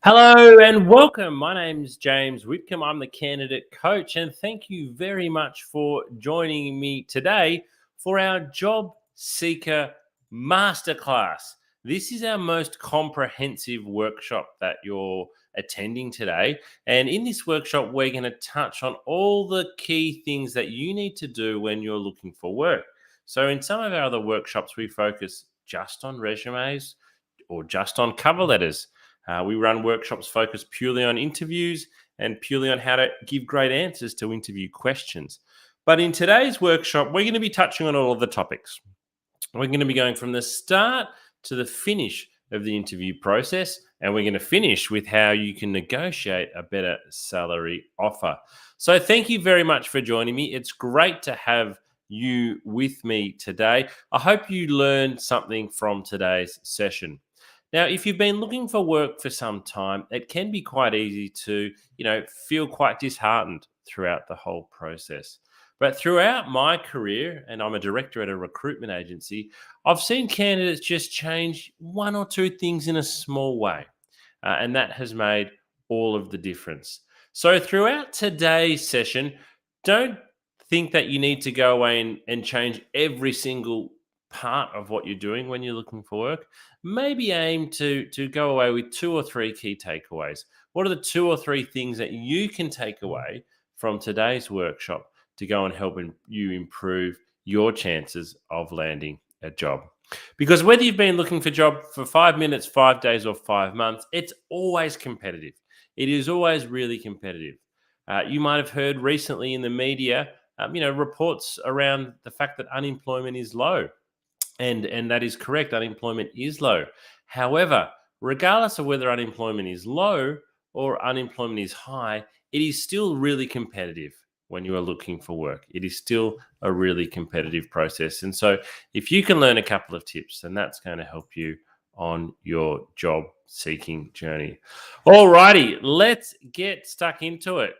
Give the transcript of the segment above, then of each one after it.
Hello and welcome. My name's James Whitcomb. I'm the candidate coach, and thank you very much for joining me today for our Job Seeker Masterclass. This is our most comprehensive workshop that you're attending today. And in this workshop, we're going to touch on all the key things that you need to do when you're looking for work. So, in some of our other workshops, we focus just on resumes or just on cover letters. We run workshops focused purely on interviews and purely on how to give great answers to interview questions. But in today's workshop, we're going to be touching on all of the topics. We're going to be going from the start to the finish of the interview process, and we're going to finish with how you can negotiate a better salary offer. So thank you very much for joining me. It's great to have you with me today. I hope you learned something from today's session. Now, if you've been looking for work for some time, it can be quite easy to, feel quite disheartened throughout the whole process. But throughout my career, and I'm a director at a recruitment agency, I've seen candidates just change one or two things in a small way. And that has made all of the difference. So throughout today's session, don't think that you need to go away and change every single part of what you're doing when you're looking for work. Maybe aim to go away with two or three key takeaways. What are the two or three things that you can take away from today's workshop to go and help you improve your chances of landing a job? Because whether you've been looking for a job for 5 minutes, 5 days, or 5 months, it's always competitive. It is always really competitive. You might have heard recently in the media, reports around the fact that unemployment is low. And that is correct. Unemployment is low. However, regardless of whether unemployment is low or unemployment is high, it is still really competitive when you are looking for work. It is still a really competitive process. And so if you can learn a couple of tips, then that's going to help you on your job seeking journey. All righty, let's get stuck into it.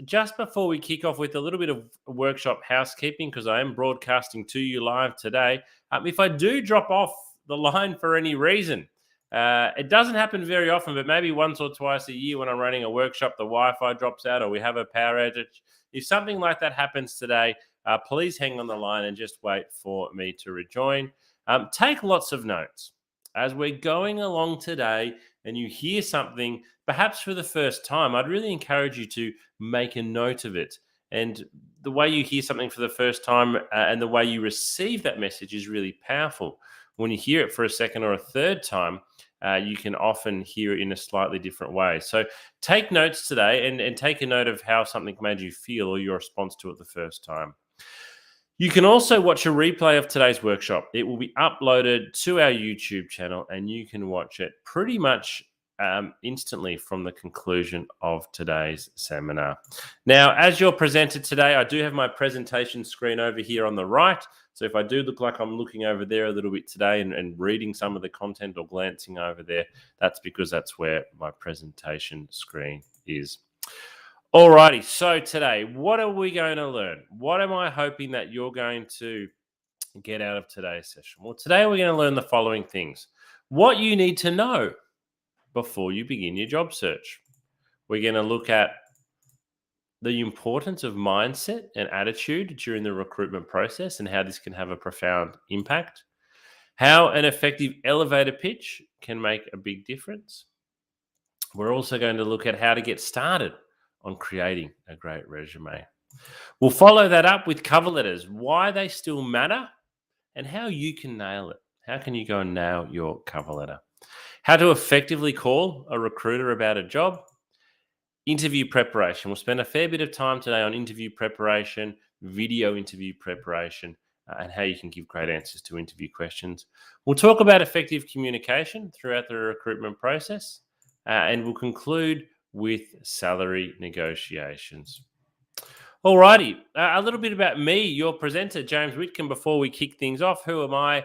Just before we kick off with a little bit of workshop housekeeping, because I am broadcasting to you live today, if I do drop off the line for any reason, it doesn't happen very often, but maybe once or twice a year when I'm running a workshop, the Wi-Fi drops out or we have a power outage. If something like that happens today, please hang on the line and just wait for me to rejoin. Take lots of notes. As we're going along today and you hear something, perhaps for the first time, I'd really encourage you to make a note of it. And the way you hear something for the first time and the way you receive that message is really powerful. When you hear it for a second or a third time, you can often hear it in a slightly different way. So take notes today and take a note of how something made you feel or your response to it the first time. You can also watch a replay of today's workshop. It will be uploaded to our YouTube channel and you can watch it pretty much instantly from the conclusion of today's seminar. Now, as your presenter today, I do have my presentation screen over here on the right. So if I do look like I'm looking over there a little bit today and reading some of the content or glancing over there, that's because that's where my presentation screen is. Alrighty, so today, what are we going to learn? What am I hoping that you're going to get out of today's session? Well, today we're going to learn the following things. What you need to know before you begin your job search. We're going to look at the importance of mindset and attitude during the recruitment process and how this can have a profound impact. How an effective elevator pitch can make a big difference. We're also going to look at how to get started on creating a great resume. We'll follow that up with cover letters, why they still matter, and how you can nail it. How can you go and nail your cover letter? How to effectively call a recruiter about a job. Interview preparation. We'll spend a fair bit of time today on interview preparation, video interview preparation, and how you can give great answers to interview questions. We'll talk about effective communication throughout the recruitment process, and we'll conclude with salary negotiations. Alrighty, a little bit about me, your presenter, James Whitcomb, before we kick things off. Who am I?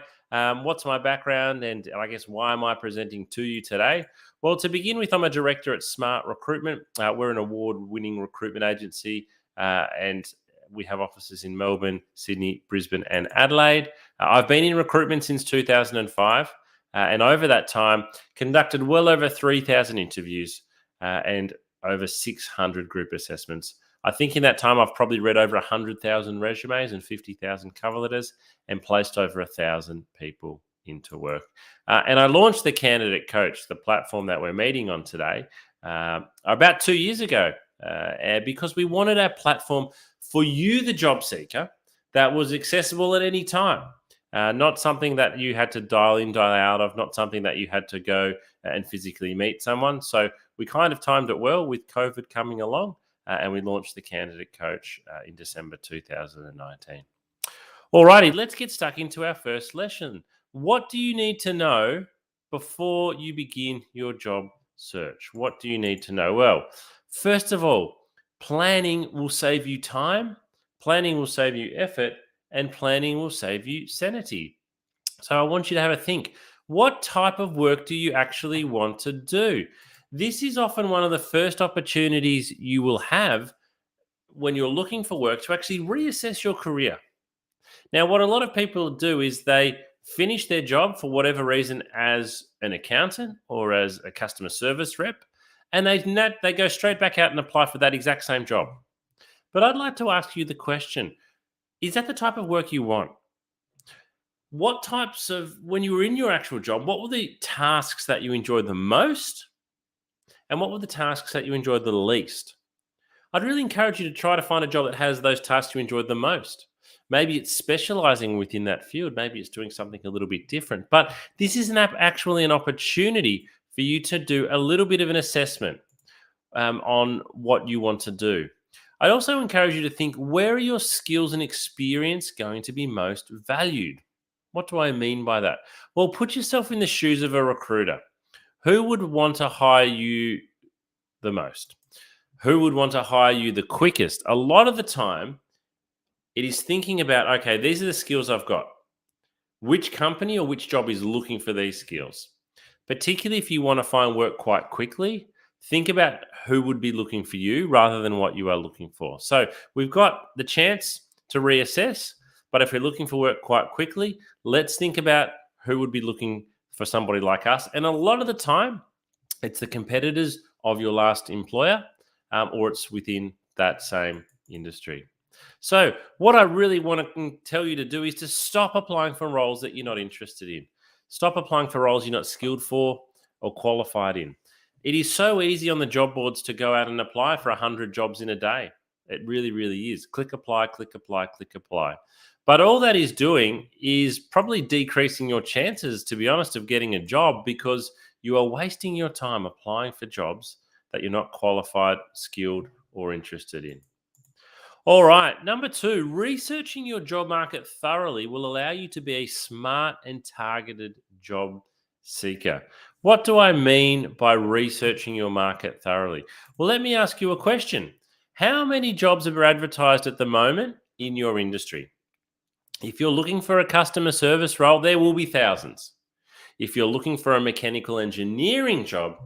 What's my background? And I guess why am I presenting to you today? Well, to begin with, I'm a director at Smart Recruitment. We're an award-winning recruitment agency and we have offices in Melbourne, Sydney, Brisbane, and Adelaide. I've been in recruitment since 2005. And over that time, conducted well over 3,000 interviews and over 600 group assessments. I think in that time, I've probably read over 100,000 resumes and 50,000 cover letters and placed over 1,000 people into work. And I launched the Candidate Coach, the platform that we're meeting on today, about 2 years ago, because we wanted our platform for you, the job seeker, that was accessible at any time. Not something that you had to dial in, dial out of, not something that you had to go and physically meet someone. So we kind of timed it well with COVID coming along, and we launched the Candidate Coach in December 2019. Alrighty, let's get stuck into our first lesson. What do you need to know before you begin your job search? What do you need to know? Well, first of all, planning will save you time, planning will save you effort, and planning will save you sanity. So I want you to have a think. What type of work do you actually want to do? This is often one of the first opportunities you will have when you're looking for work to actually reassess your career. Now, what a lot of people do is they finish their job for whatever reason as an accountant or as a customer service rep, and they go straight back out and apply for that exact same job. But I'd like to ask you the question, is that the type of work you want? What types of, when you were in your actual job, what were the tasks that you enjoyed the most? And what were the tasks that you enjoyed the least? I'd really encourage you to try to find a job that has those tasks you enjoyed the most. Maybe it's specializing within that field. Maybe it's doing something a little bit different. But this is actually an opportunity for you to do a little bit of an assessment on what you want to do. I'd also encourage you to think, where are your skills and experience going to be most valued? What do I mean by that? Well, put yourself in the shoes of a recruiter. Who would want to hire you the most? Who would want to hire you the quickest? A lot of the time, it is thinking about, okay, these are the skills I've got. Which company or which job is looking for these skills? Particularly if you want to find work quite quickly, think about who would be looking for you rather than what you are looking for. So we've got the chance to reassess, but if we're looking for work quite quickly, let's think about who would be looking for somebody like us. And a lot of the time, it's the competitors of your last employer, or it's within that same industry. So what I really want to tell you to do is to stop applying for roles that you're not interested in. Stop applying for roles you're not skilled for or qualified in. It is so easy on the job boards to go out and apply for 100 jobs in a day. It really, really is. Click apply, click apply, click apply. But all that is doing is probably decreasing your chances, to be honest, of getting a job, because you are wasting your time applying for jobs that you're not qualified, skilled, or interested in. All right. Number 2, researching your job market thoroughly will allow you to be a smart and targeted job seeker. What do I mean by researching your market thoroughly? Well, let me ask you a question. How many jobs are advertised at the moment in your industry? If you're looking for a customer service role, there will be thousands. If you're looking for a mechanical engineering job,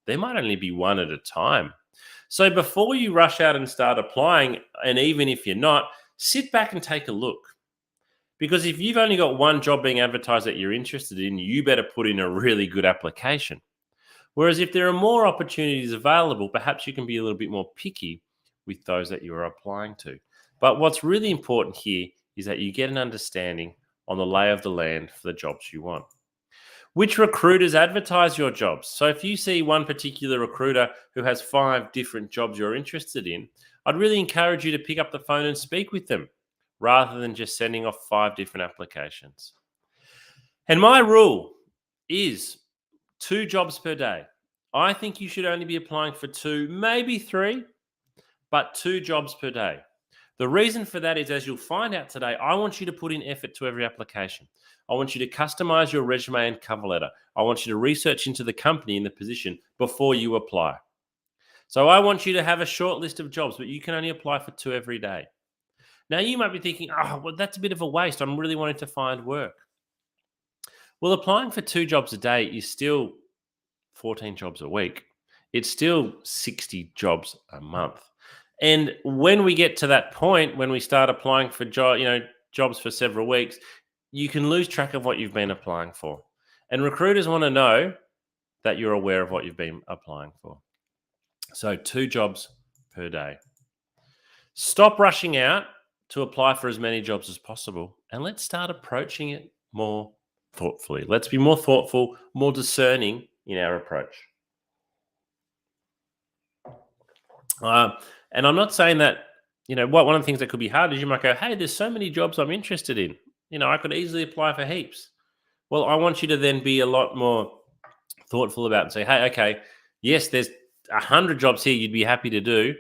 there might only be one at a time. So before you rush out and start applying, and even if you're not, sit back and take a look. Because if you've only got one job being advertised that you're interested in, you better put in a really good application. Whereas if there are more opportunities available, perhaps you can be a little bit more picky with those that you are applying to. But what's really important here is that you get an understanding on the lay of the land for the jobs you want. Which recruiters advertise your jobs? So if you see one particular recruiter who has 5 different jobs you're interested in, I'd really encourage you to pick up the phone and speak with them rather than just sending off 5 different applications. And my rule is 2 jobs per day. I think you should only be applying for 2, maybe 3, but 2 jobs per day. The reason for that is, as you'll find out today, I want you to put in effort to every application. I want you to customize your resume and cover letter. I want you to research into the company and the position before you apply. So I want you to have a short list of jobs, but you can only apply for 2 every day. Now you might be thinking, oh, well, that's a bit of a waste. I'm really wanting to find work. Well, applying for 2 jobs a day is still 14 jobs a week. It's still 60 jobs a month. And when we get to that point, when we start applying for jobs for several weeks, you can lose track of what you've been applying for. And recruiters want to know that you're aware of what you've been applying for. So 2 jobs per day. Stop rushing out to apply for as many jobs as possible, and let's start approaching it more thoughtfully. Let's be more thoughtful, more discerning in our approach. Uh, and I'm not saying that, one of the things that could be hard is you might go, hey, there's so many jobs I'm interested in. I could easily apply for heaps. Well, I want you to then be a lot more thoughtful about it and say, hey, okay, yes, there's 100 jobs here you'd be happy to do,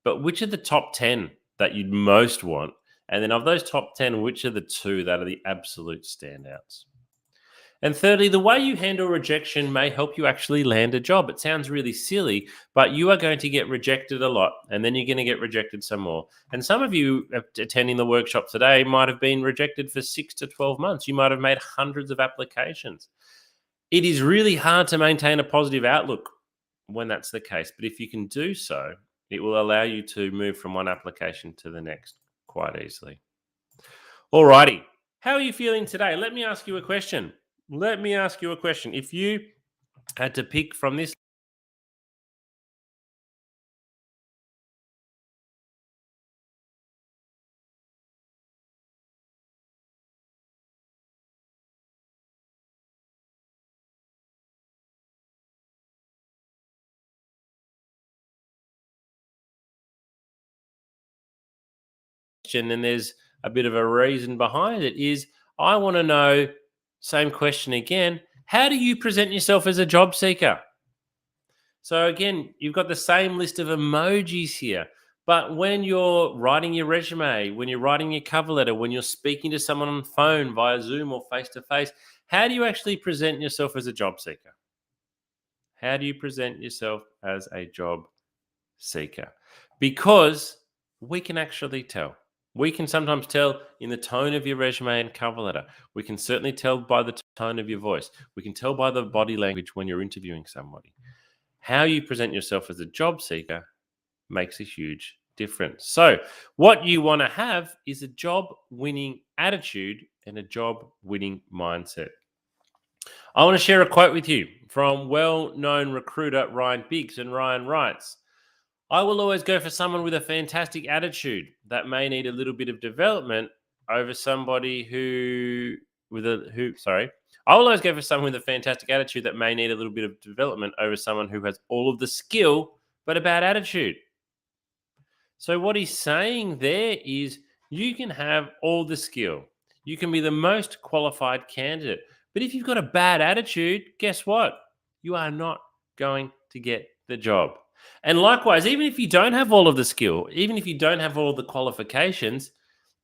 but which are the top 10 that you'd most want? And then of those top 10, which are the 2 that are the absolute standouts? And thirdly, the way you handle rejection may help you actually land a job. It sounds really silly, but you are going to get rejected a lot, and then you're going to get rejected some more. And some of you attending the workshop today might have been rejected for 6 to 12 months. You might have made hundreds of applications. It is really hard to maintain a positive outlook when that's the case. But if you can do so, it will allow you to move from one application to the next quite easily. Alrighty. How are you feeling today? Let me ask you a question. If you had to pick from this question, and there's a bit of a reason behind it, is I want to know, same question again, how do you present yourself as a job seeker? So again, you've got the same list of emojis here. But when you're writing your resume, when you're writing your cover letter, when you're speaking to someone on the phone via Zoom or face to face, how do you actually present yourself as a job seeker? How do you present yourself as a job seeker? Because we can actually tell. We can sometimes tell in the tone of your resume and cover letter. We can certainly tell by the tone of your voice. We can tell by the body language when you're interviewing somebody. How you present yourself as a job seeker makes a huge difference. So, what you want to have is a job winning attitude and a job winning mindset. I want to share a quote with you from well known recruiter Ryan Biggs. And Ryan writes, I will always go for someone with a fantastic attitude that may need a little bit of development over somebody I will always go for someone with a fantastic attitude that may need a little bit of development over someone who has all of the skill but a bad attitude. So what he's saying there is you can have all the skill. You can be the most qualified candidate. But if you've got a bad attitude, guess what? You are not going to get the job. And likewise, even if you don't have all of the skill, even if you don't have all the qualifications,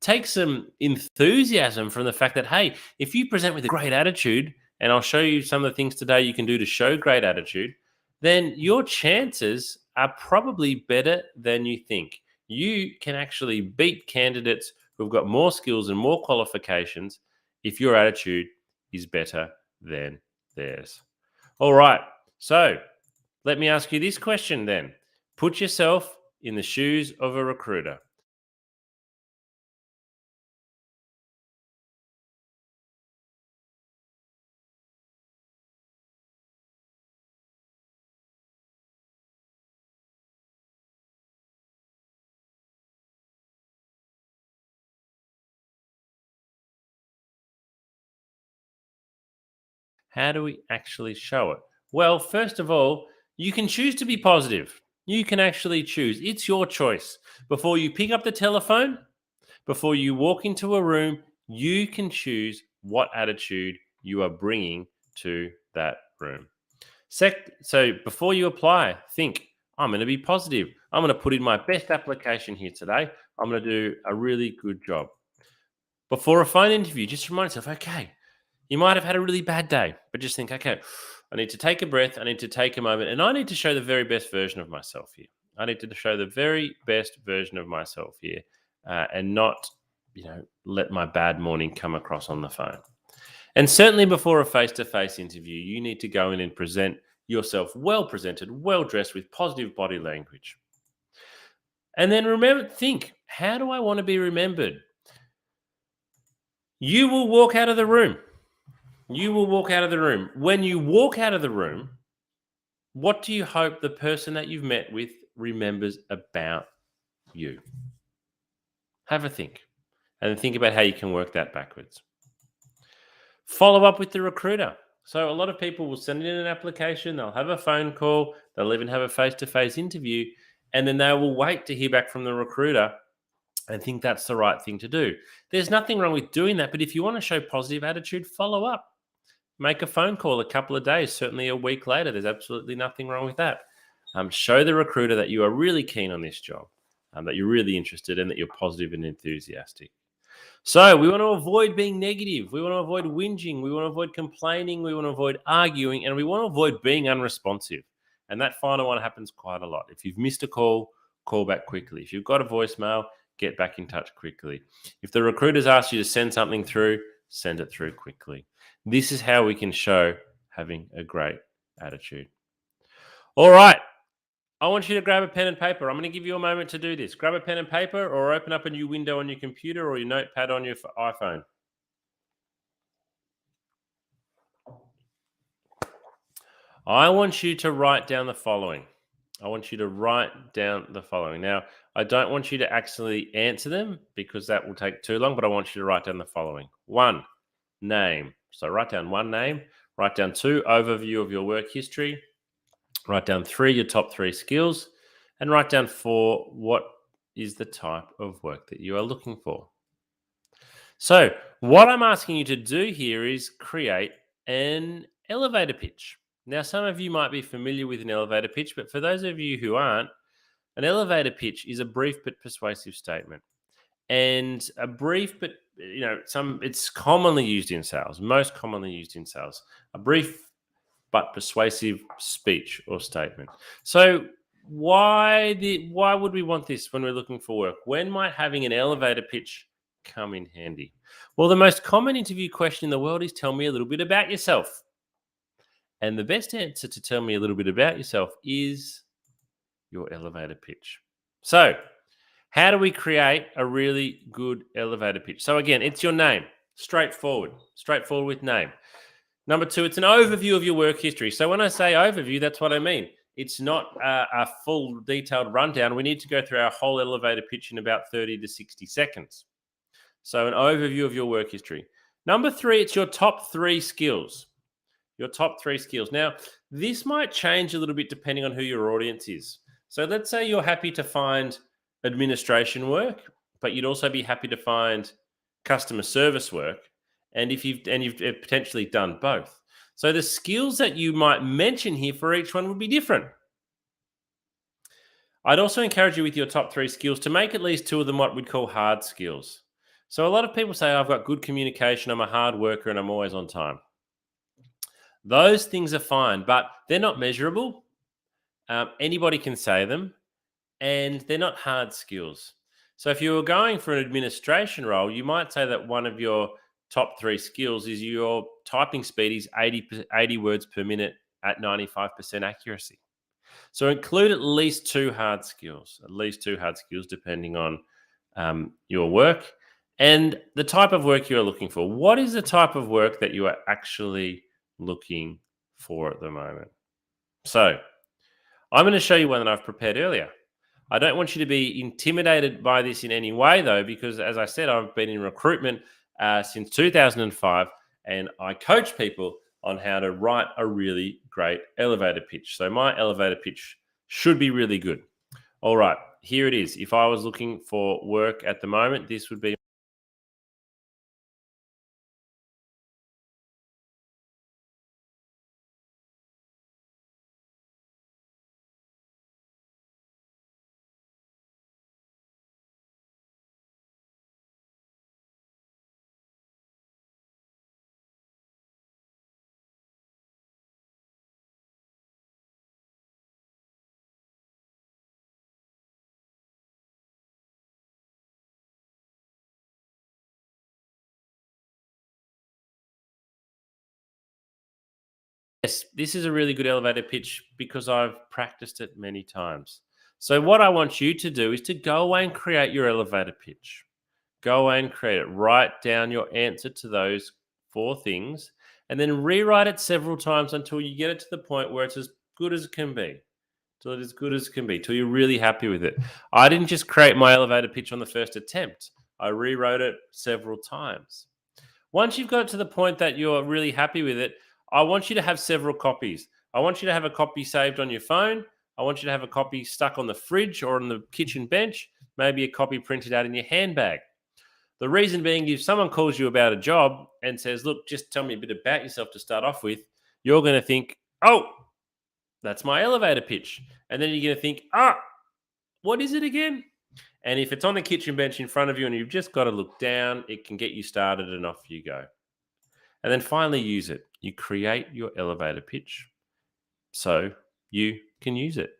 take some enthusiasm from the fact that, hey, if you present with a great attitude, and I'll show you some of the things today you can do to show great attitude, then your chances are probably better than you think. You can actually beat candidates who've got more skills and more qualifications if your attitude is better than theirs. All right. So let me ask you this question then. Put yourself in the shoes of a recruiter. How do we actually show it? Well, first of all, you can choose to be positive. You can actually choose. It's your choice. Before you pick up the telephone, before you walk into a room, you can choose what attitude you are bringing to that room. So before you apply, think, I'm going to be positive. I'm going to put in my best application here today. I'm going to do a really good job. Before a phone interview, just remind yourself, okay, you might have had a really bad day, but just think, okay, I need to take a breath. I need to take a moment, and I need to show the very best version of myself here. I need to show the very best version of myself here, and not, let my bad morning come across on the phone. And certainly before a face-to-face interview, you need to go in and present yourself well presented, well dressed with positive body language. And then think, how do I want to be remembered? You will walk out of the room You will walk out of the room. When you walk out of the room, what do you hope the person that you've met with remembers about you? Have a think and think about how you can work that backwards. Follow up with the recruiter. So, a lot of people will send in an application, they'll have a phone call, they'll even have a face to face interview, and then they will wait to hear back from the recruiter and think that's the right thing to do. There's nothing wrong with doing that, but if you want to show positive attitude, follow up. Make a phone call a couple of days, certainly a week later. There's absolutely nothing wrong with that. Show the recruiter that you are really keen on this job, that you're really interested and that you're positive and enthusiastic. So we want to avoid being negative. We want to avoid whinging. We want to avoid complaining. We want to avoid arguing. And we want to avoid being unresponsive. And that final one happens quite a lot. If you've missed a call, call back quickly. If you've got a voicemail, get back in touch quickly. If the recruiter's asked you to send something through, send it through quickly. This is how we can show having a great attitude. All right. I want you to grab a pen and paper. I'm going to give you a moment to do this. Grab a pen and paper or open up a new window on your computer or your notepad on your iPhone. I want you to write down the following. Now, I don't want you to actually answer them because that will take too long, but I want you to write down the following. 1, name. So write down 1 name. Write down 2, overview of your work history. Write down 3, your top 3 skills. And write down 4, what is the type of work that you are looking for. So what I'm asking you to do here is create an elevator pitch. Now, some of you might be familiar with an elevator pitch, but for those of you who aren't, an elevator pitch is a brief but persuasive statement. And a brief but it's commonly used in sales, most commonly used in sales. A brief but persuasive speech or statement. So why would we want this when we're looking for work? When might having an elevator pitch come in handy? Well, the most common interview question in the world is tell me a little bit about yourself. And the best answer to tell me a little bit about yourself is your elevator pitch. So, how do we create a really good elevator pitch? So again, it's your name. Straightforward with name. Number 2, it's an overview of your work history. So when I say overview, that's what I mean. It's not a full detailed rundown. We need to go through our whole elevator pitch in about 30 to 60 seconds. So an overview of your work history. Number 3, it's your top 3 skills. Your top 3 skills. Now, this might change a little bit depending on who your audience is. So let's say you're happy to find administration work, but you'd also be happy to find customer service work. And you've potentially done both. So the skills that you might mention here for each one would be different. I'd also encourage you with your top 3 skills to make at least 2 of them what we'd call hard skills. So a lot of people say, I've got good communication, I'm a hard worker, and I'm always on time. Those things are fine, but they're not measurable. Anybody can say them, and they're not hard skills. So if you were going for an administration role, you might say that one of your top 3 skills is your typing speed is 80 words per minute at 95% accuracy. So include at least 2 hard skills, depending on your work and the type of work you're looking for. What is the type of work that you are actually looking for at the moment? So I'm going to show you one that I've prepared earlier. I don't want you to be intimidated by this in any way, though, because as I said, I've been in recruitment since 2005, and I coach people on how to write a really great elevator pitch. So my elevator pitch should be really good. All right, here it is. If I was looking for work at the moment, this would be. Yes, this is a really good elevator pitch because I've practiced it many times. So what I want you to do is to go away and create your elevator pitch. Go away and create it. Write down your answer to those 4 things and then rewrite it several times until you get it to the point where it's as good as it can be. Till it's as good as it can be, till you're really happy with it. I didn't just create my elevator pitch on the first attempt. I rewrote it several times. Once you've got to the point that you're really happy with it, I want you to have several copies. I want you to have a copy saved on your phone. I want you to have a copy stuck on the fridge or on the kitchen bench, maybe a copy printed out in your handbag. The reason being, if someone calls you about a job and says, look, just tell me a bit about yourself to start off with, you're going to think, oh, that's my elevator pitch. And then you're going to think, what is it again? And if it's on the kitchen bench in front of you and you've just got to look down, it can get you started and off you go. And then finally use it. You create your elevator pitch so you can use it.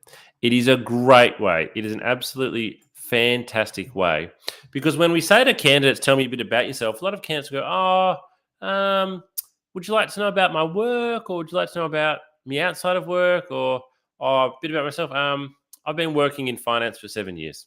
It is a great way. It is an absolutely fantastic way, because when we say to candidates, tell me a bit about yourself, a lot of candidates go, would you like to know about my work, or would you like to know about me outside of work, or a bit about myself? I've been working in finance for 7 years.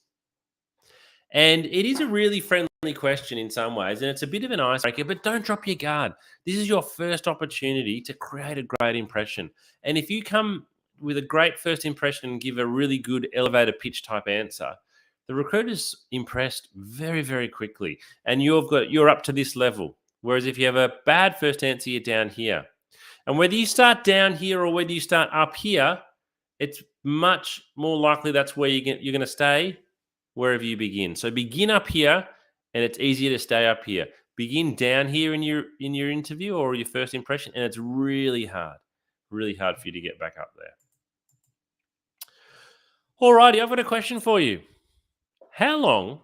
And it is a really friendly question in some ways, and it's a bit of an icebreaker, but don't drop your guard. This is your first opportunity to create a great impression. And if you come with a great first impression and give a really good elevator pitch type answer, the recruiter's impressed very, very quickly. And you're up to this level. Whereas if you have a bad first answer, you're down here. And whether you start down here or whether you start up here, it's much more likely that's where you're going to stay wherever you begin. So begin up here, and it's easier to stay up here. Begin down here in your interview or your first impression, and it's really hard for you to get back up there. Alrighty, I've got a question for you. How long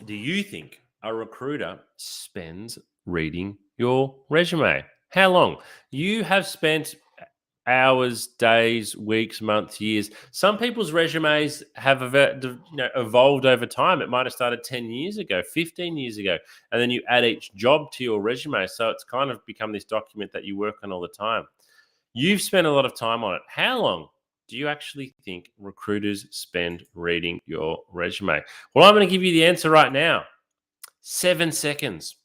do you think a recruiter spends reading your resume? How long? You have spent hours, days, weeks, months, years. Some people's resumes have evolved over time. It might have started 10 years ago, 15 years ago, and then you add each job to your resume. So it's kind of become this document that you work on all the time. You've spent a lot of time on it. How long do you actually think recruiters spend reading your resume? Well, I'm going to give you the answer right now. 7 seconds.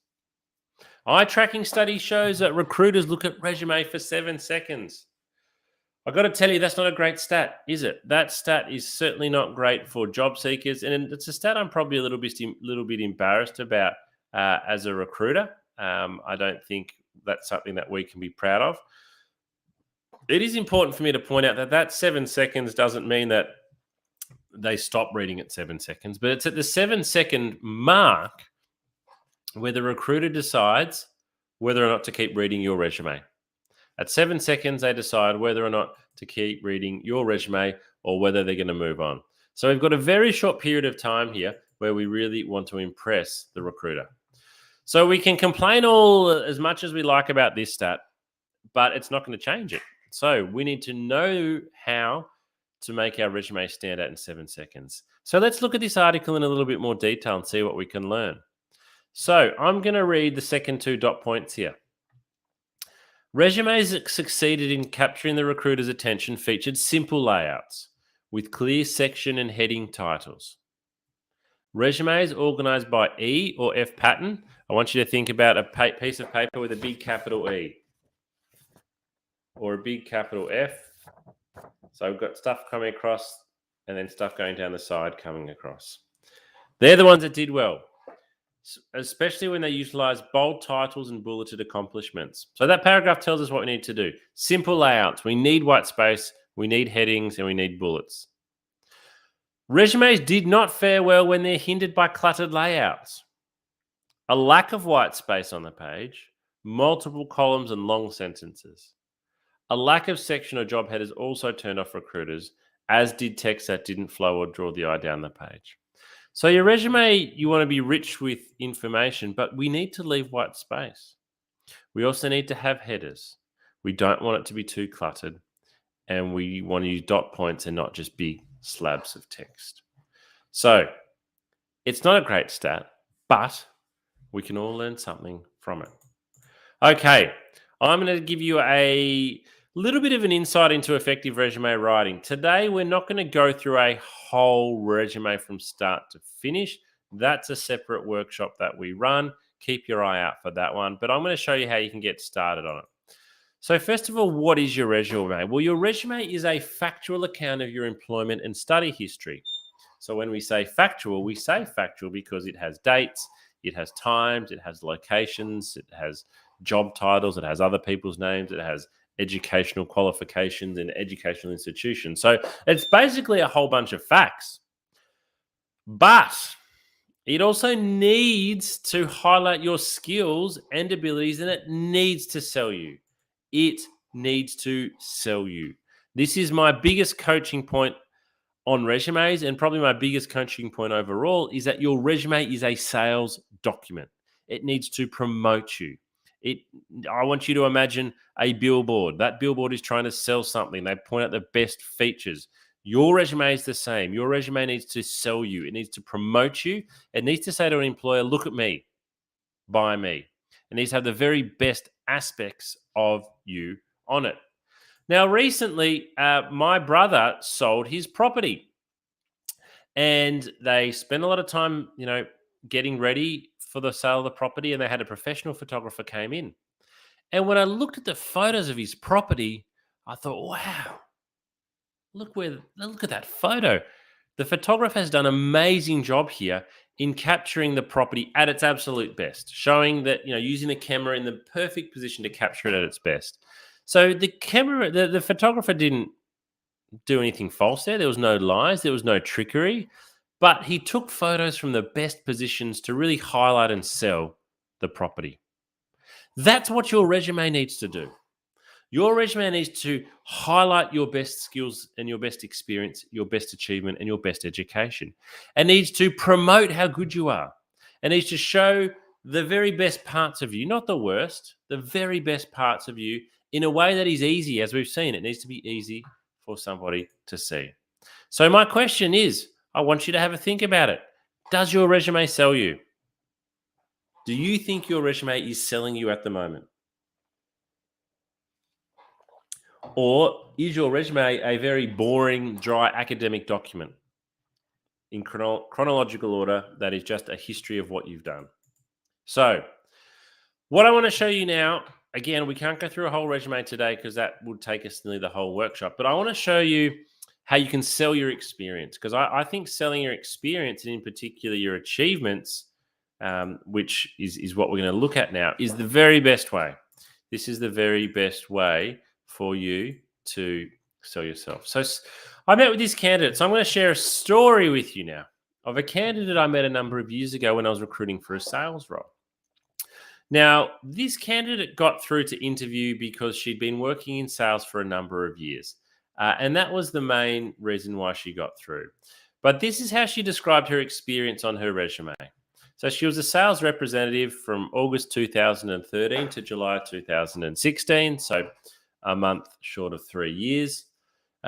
Eye tracking study shows that recruiters look at resume for 7 seconds. I've got to tell you, that's not a great stat, is it? That stat is certainly not great for job seekers, and it's a stat I'm probably a little bit embarrassed about as a recruiter. I don't think that's something that we can be proud of. It is important for me to point out that 7 seconds doesn't mean that they stop reading at 7 seconds, but it's at the 7-second mark where the recruiter decides whether or not to keep reading your resume. At 7 seconds, they decide whether or not to keep reading your resume or whether they're going to move on. So we've got a very short period of time here where we really want to impress the recruiter. So we can complain all as much as we like about this stat, but it's not going to change it. So we need to know how to make our resume stand out in 7 seconds. So let's look at this article in a little bit more detail and see what we can learn. So I'm going to read the second 2 dot points here. Resumes that succeeded in capturing the recruiter's attention featured simple layouts with clear section and heading titles. Resumes organized by E or F pattern. I want you to think about a piece of paper with a big capital E or a big capital F. So we've got stuff coming across and then stuff going down the side coming across. They're the ones that did well, especially when they utilize bold titles and bulleted accomplishments. So that paragraph tells us what we need to do. Simple layouts. We need white space, we need headings, and we need bullets. Resumes did not fare well when they're hindered by cluttered layouts. A lack of white space on the page, multiple columns and long sentences. A lack of section or job headers also turned off recruiters, as did text that didn't flow or draw the eye down the page. So your resume, you want to be rich with information, but we need to leave white space. We also need to have headers. We don't want it to be too cluttered, and we want to use dot points and not just big slabs of text. So it's not a great stat, but we can all learn something from it. Okay, I'm going to give you a little bit of an insight into effective resume writing. Today, we're not going to go through a whole resume from start to finish. That's a separate workshop that we run. Keep your eye out for that one. But I'm going to show you how you can get started on it. So, first of all, what is your resume? Well, your resume is a factual account of your employment and study history. So, when we say factual because it has dates, it has times, it has locations, it has job titles, it has other people's names, it has educational qualifications and educational institutions. So, it's basically a whole bunch of facts. But it also needs to highlight your skills and abilities, and it needs to sell you. It needs to sell you. This is my biggest coaching point on resumes, and probably my biggest coaching point overall, is that your resume is a sales document. It needs to promote you. It I want you to imagine a billboard. That billboard is trying to sell something. They point out the best features. Your resume is the same. Your resume needs to sell you. It needs to promote you. It needs to say to an employer, look at me, buy me. It needs to have the very best aspects of you on it. Now, recently, my brother sold his property, and they spent a lot of time, getting ready for the sale of the property, and they had a professional photographer came in. And when I looked at the photos of his property, I thought, wow, look at that photo. The photographer has done an amazing job here in capturing the property at its absolute best, showing that, using the camera in the perfect position to capture it at its best. So the photographer didn't do anything false there. There was no lies, there was no trickery, but he took photos from the best positions to really highlight and sell the property. That's what your resume needs to do. Your resume needs to highlight your best skills and your best experience, your best achievement, and your best education. It needs to promote how good you are. It needs to show the very best parts of you, not the worst, the very best parts of you in a way that is easy, as we've seen. It needs to be easy for somebody to see. So, my question is, I want you to have a think about it. Does your resume sell you? Do you think your resume is selling you at the moment? Or is your resume a very boring, dry academic document in chronological order that is just a history of what you've done? So, what I want to show you now, again, we can't go through a whole resume today because that would take us nearly the whole workshop, but I want to show you how you can sell your experience, because I think selling your experience, and in particular your achievements, which is what we're going to look at now, is the very best way. This is the very best way for you to sell yourself. So I met with this candidate. So I'm going to share a story with you now of a candidate I met a number of years ago when I was recruiting for a sales role. Now, this candidate got through to interview because she'd been working in sales for a number of years. And that was the main reason why she got through. But this is how she described her experience on her resume. So she was a sales representative from August 2013 to July 2016. So a month short of 3 years.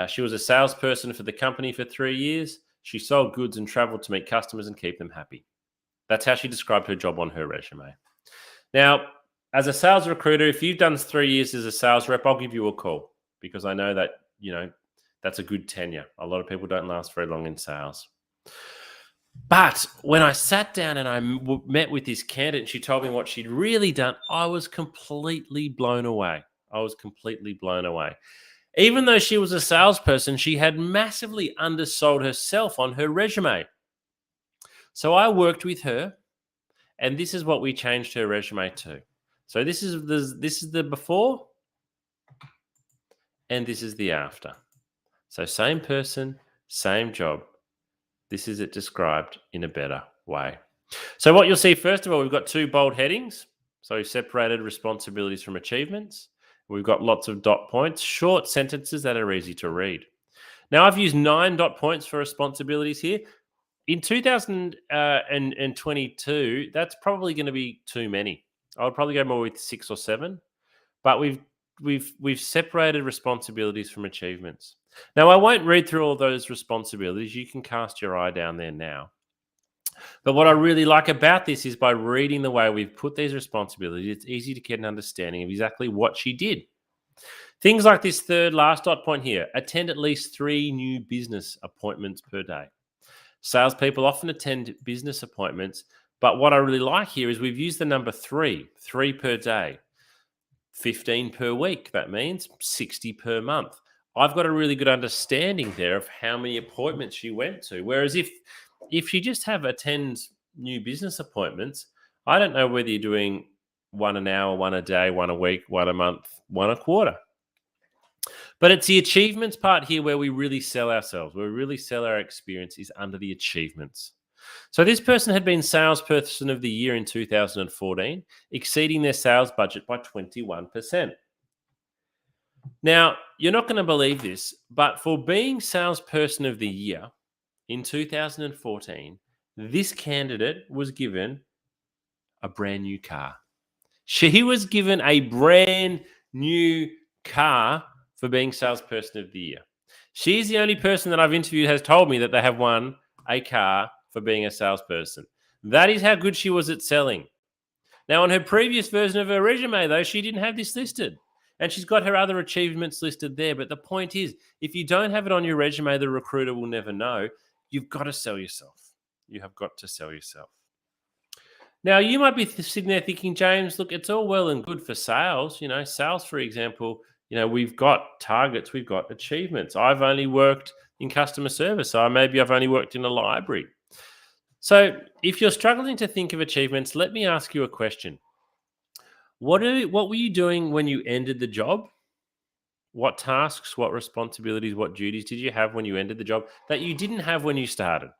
She was a salesperson for the company for 3 years. She sold goods and traveled to meet customers and keep them happy. That's how she described her job on her resume. Now, as a sales recruiter, if you've done 3 years as a sales rep, I'll give you a call, because I know that, that's a good tenure. A lot of people don't last very long in sales. But when I sat down and I met with this candidate and she told me what she'd really done, I was completely blown away. Even though she was a salesperson, she had massively undersold herself on her resume. So I worked with her, and this is what we changed her resume to. So this is the before, and this is the after. So same person, same job. This is it described in a better way. So what you'll see, first of all, we've got 2 bold headings. So we've separated responsibilities from achievements. We've got lots of dot points, short sentences that are easy to read. Now, I've used 9 dot points for responsibilities here. In 2022, that's probably going to be too many. I would probably go more with 6 or 7. But we've separated responsibilities from achievements. Now, I won't read through all those responsibilities. You can cast your eye down there now. But what I really like about this is, by reading the way we've put these responsibilities, it's easy to get an understanding of exactly what she did. Things like this third last dot point here: attend at least 3 new business appointments per day. Salespeople often attend business appointments, but what I really like here is we've used the number 3 per day. 15 per week. That means 60 per month. I've got a really good understanding there of how many appointments she went to. Whereas if she just attends new business appointments, I don't know whether you're doing one an hour, one a day, one a week, one a month, one a quarter. But it's the achievements part here where we really sell ourselves, where we really sell our experience is under the achievements. So this person had been salesperson of the year in 2014, exceeding their sales budget by 21%. Now, you're not going to believe this, but for being salesperson of the year in 2014, this candidate was given a brand new car. She was given a brand new car for being salesperson of the year. She's the only person that I've interviewed has told me that they have won a car for being a salesperson. That is how good she was at selling. Now, on her previous version of her resume, though, she didn't have this listed. And she's got her other achievements listed there. But the point is, if you don't have it on your resume, the recruiter will never know. You've got to sell yourself. You have got to sell yourself. Now, you might be sitting there thinking, James, look, it's all well and good for sales. Sales, for example, we've got targets, we've got achievements. I've only worked in customer service, so maybe I've only worked in a library. So if you're struggling to think of achievements, let me ask you a question. What were you doing when you ended the job? What tasks, what responsibilities, what duties did you have when you ended the job that you didn't have when you started?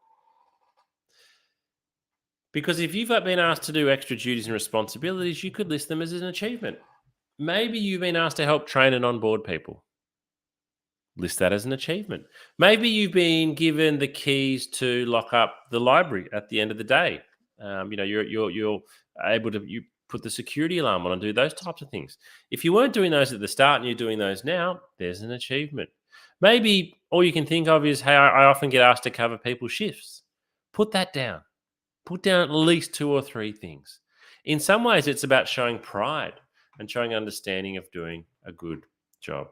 Because if you've been asked to do extra duties and responsibilities, you could list them as an achievement. Maybe you've been asked to help train and onboard people. List that as an achievement. Maybe you've been given the keys to lock up the library at the end of the day. You're able to put the security alarm on and do those types of things. If you weren't doing those at the start and you're doing those now, there's an achievement. Maybe all you can think of is, hey, I often get asked to cover people's shifts. Put that down. Put down at least 2 or 3 things. In some ways, it's about showing pride and showing understanding of doing a good job.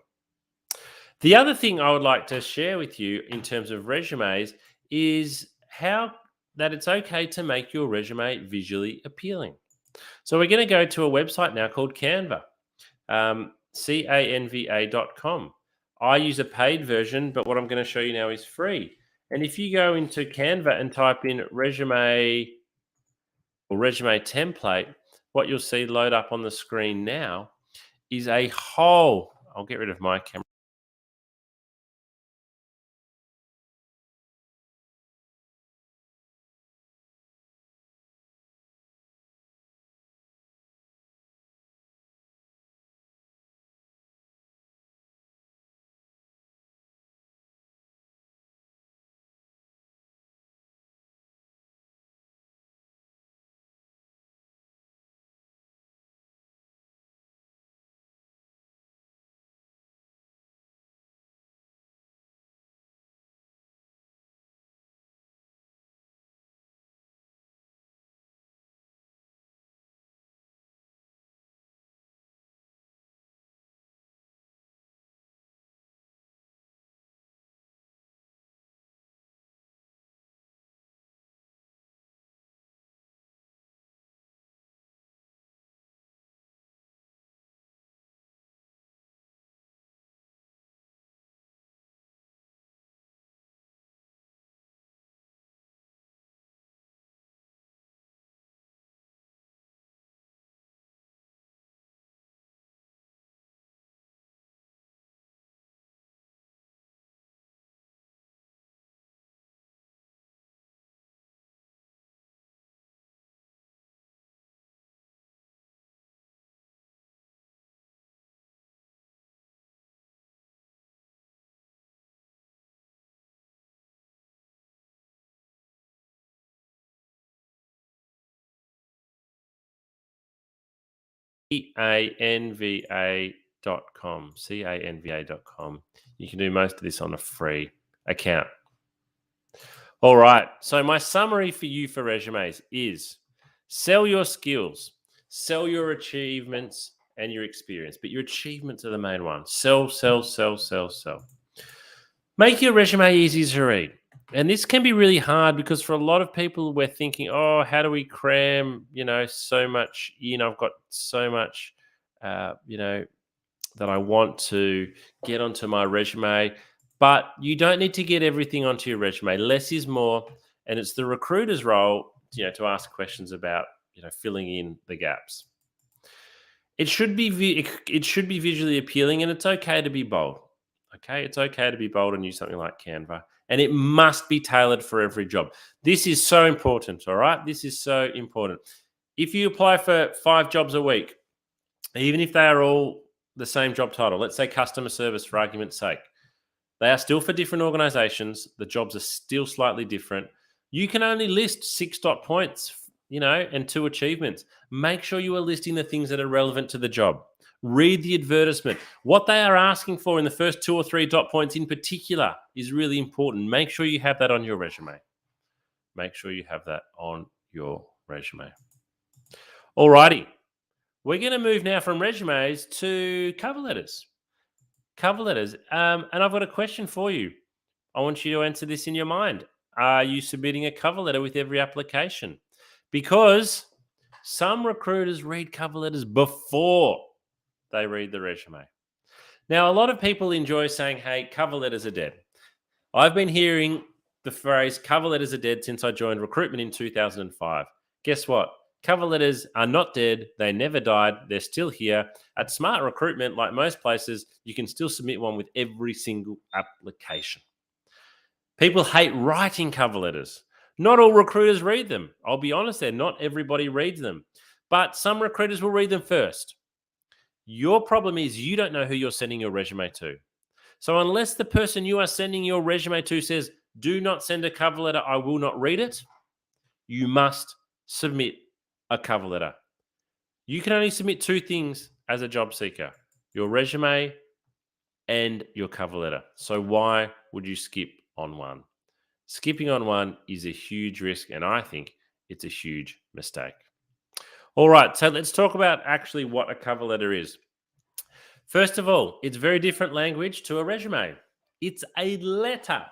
The other thing I would like to share with you in terms of resumes is how that it's okay to make your resume visually appealing. So we're going to go to a website now called Canva, canva.com. I use a paid version, but what I'm going to show you now is free. And if you go into Canva and type in resume or resume template, what you'll see load up on the screen now is a whole, I'll get rid of my camera. canva.com. canva.com. You can do most of this on a free account. All right. So my summary for you for resumes is sell your skills, sell your achievements and your experience, but your achievements are the main one. Sell, sell, sell, sell, sell. Make your resume easy to read. And this can be really hard because for a lot of people, we're thinking, oh, how do we cram, so much, I've got so much that I want to get onto my resume. But you don't need to get everything onto your resume. Less is more, and it's the recruiter's role, to ask questions about, filling in the gaps. It should be it should be visually appealing, and it's okay to be bold. Okay, it's okay to be bold and use something like Canva, and it must be tailored for every job. This is so important. All right, this is so important. If you apply for 5 jobs a week, even if they are all the same job title, let's say customer service for argument's sake, they are still for different organizations. The jobs are still slightly different. You can only list 6 dot points, and 2 achievements. Make sure you are listing the things that are relevant to the job. Read the advertisement. What they are asking for in the first 2 or 3 dot points in particular is really important. Make sure you have that on your resume. Make sure you have that on your resume. Alrighty. We're going to move now from resumes to cover letters. Cover letters. And I've got a question for you. I want you to answer this in your mind. Are you submitting a cover letter with every application? Because some recruiters read cover letters before they read the resume. Now, a lot of people enjoy saying, hey, cover letters are dead. I've been hearing the phrase cover letters are dead since I joined recruitment in 2005. Guess what? Cover letters are not dead. They never died. They're still here. At Smart Recruitment, like most places, you can still submit one with every single application. People hate writing cover letters. Not all recruiters read them. I'll be honest there, not everybody reads them. But some recruiters will read them first. Your problem is you don't know who you're sending your resume to. So unless the person you are sending your resume to says, do not send a cover letter, I will not read it, you must submit a cover letter. You can only submit 2 things as a job seeker, your resume and your cover letter. So why would you skip on one? Skipping on one is a huge risk, and I think it's a huge mistake. All right, so let's talk about actually what a cover letter is. First of all, it's very different language to a resume. It's a letter.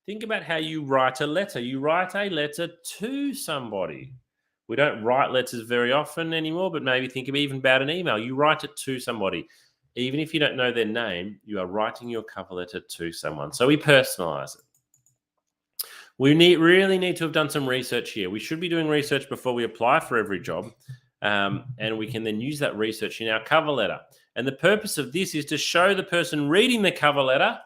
Think about how you write a letter. You write a letter to somebody. We don't write letters very often anymore, but maybe think even about an email. You write it to somebody. Even if you don't know their name, you are writing your cover letter to someone. So we personalize it. We really need to have done some research here. We should be doing research before we apply for every job, and we can then use that research in our cover letter. And the purpose of this is to show the person reading the cover letter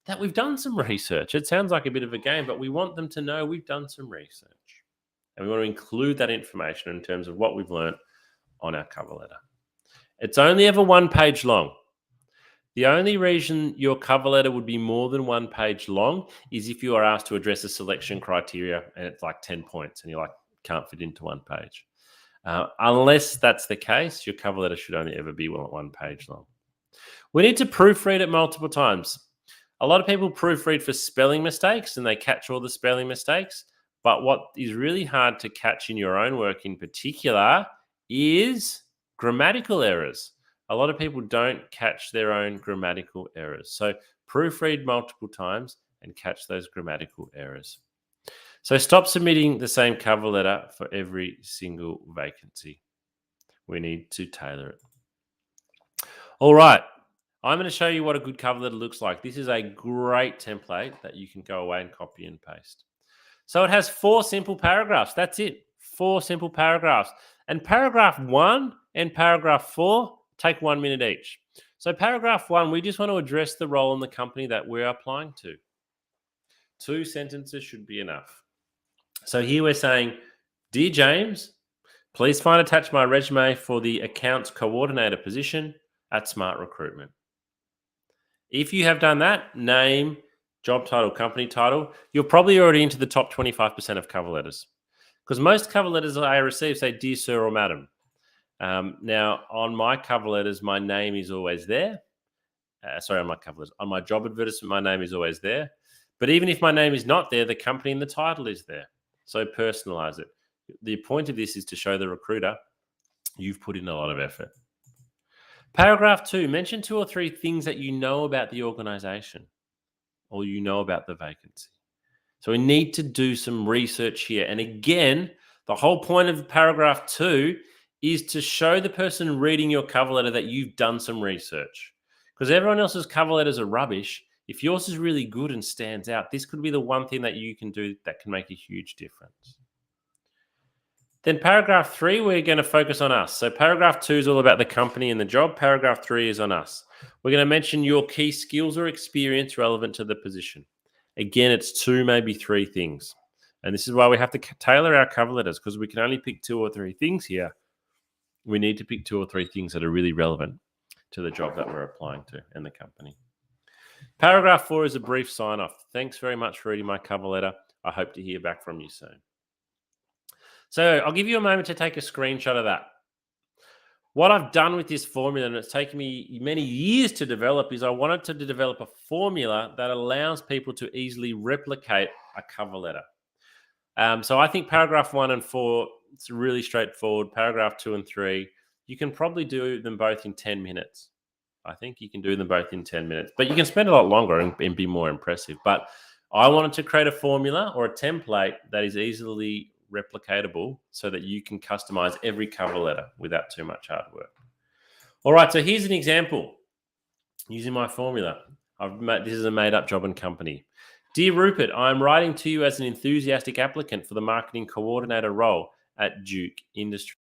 that we've done some research. It sounds like a bit of a game, but we want them to know we've done some research. And we want to include that information in terms of what we've learned on our cover letter. It's only ever 1 page long. The only reason your cover letter would be more than 1 page long is if you are asked to address a selection criteria and it's like 10 points and you're like, can't fit into 1 page. Unless that's the case, your cover letter should only ever be 1 page long. We need to proofread it multiple times. A lot of people proofread for spelling mistakes and they catch all the spelling mistakes. But what is really hard to catch in your own work in particular is grammatical errors. A lot of people don't catch their own grammatical errors. So proofread multiple times and catch those grammatical errors. So stop submitting the same cover letter for every single vacancy. We need to tailor it. All right. I'm going to show you what a good cover letter looks like. This is a great template that you can go away and copy and paste. So it has 4 simple paragraphs. That's it. 4 simple paragraphs. And paragraph 1 and paragraph 4 take 1 minute each. So paragraph 1, we just want to address the role in the company that we're applying to. 2 sentences should be enough. So here we're saying, Dear James, please find attached my resume for the accounts coordinator position at Smart Recruitment. If you have done that, name, job title, company title, you're probably already into the top 25% of cover letters. Because most cover letters I receive say, Dear Sir or Madam. Now, on my cover letters, my name is always there. On my cover letters. On my job advertisement, my name is always there. But even if my name is not there, the company and the title is there. So personalize it. The point of this is to show the recruiter you've put in a lot of effort. Paragraph 2, mention 2 or 3 things that you know about the organization or you know about the vacancy. So we need to do some research here. And again, the whole point of paragraph 2 is to show the person reading your cover letter that you've done some research. Because everyone else's cover letters are rubbish. If yours is really good and stands out, this could be the one thing that you can do that can make a huge difference. Then paragraph 3, we're going to focus on us. So paragraph 2 is all about the company and the job. Paragraph 3 is on us. We're going to mention your key skills or experience relevant to the position. Again, it's 2, maybe 3 things. And this is why we have to tailor our cover letters, because we can only pick 2 or 3 things here. We need to pick 2 or 3 things that are really relevant to the job that we're applying to and the company. Paragraph 4 is a brief sign off. Thanks very much for reading my cover letter. I hope to hear back from you soon. So I'll give you a moment to take a screenshot of that. What I've done with this formula, and it's taken me many years to develop, is I wanted to develop a formula that allows people to easily replicate a cover letter. So I think paragraph 1 and 4, it's really straightforward. Paragraph 2 and 3, you can probably do them both in 10 minutes. I think you can do them both in 10 minutes, but you can spend a lot longer and be more impressive. But I wanted to create a formula or a template that is easily replicatable so that you can customize every cover letter without too much hard work. All right, so here's an example using my formula. This is a made-up job and company. Dear Rupert, I'm writing to you as an enthusiastic applicant for the marketing coordinator role at Duke Industries.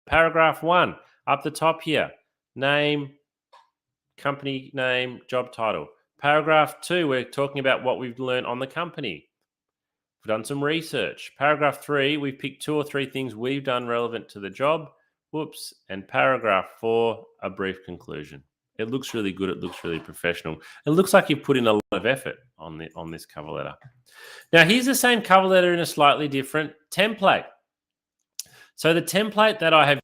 Paragraph 1, up the top here, name, company name, job title. Paragraph 2, we're talking about what we've learned on the company. We've done some research. Paragraph 3, we've picked 2 or 3 things we've done relevant to the job. Whoops. And paragraph 4, a brief conclusion. It looks really good. It looks really professional. It looks like you've put in a lot of effort on this cover letter. Now, here's the same cover letter in a slightly different template. So the template that I have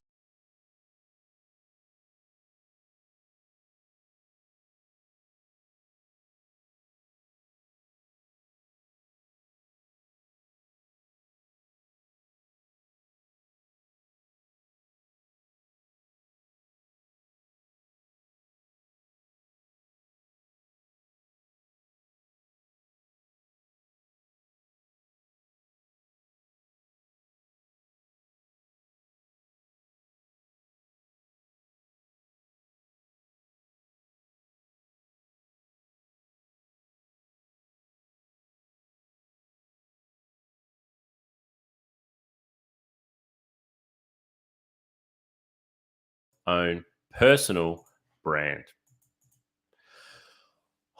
own personal brand.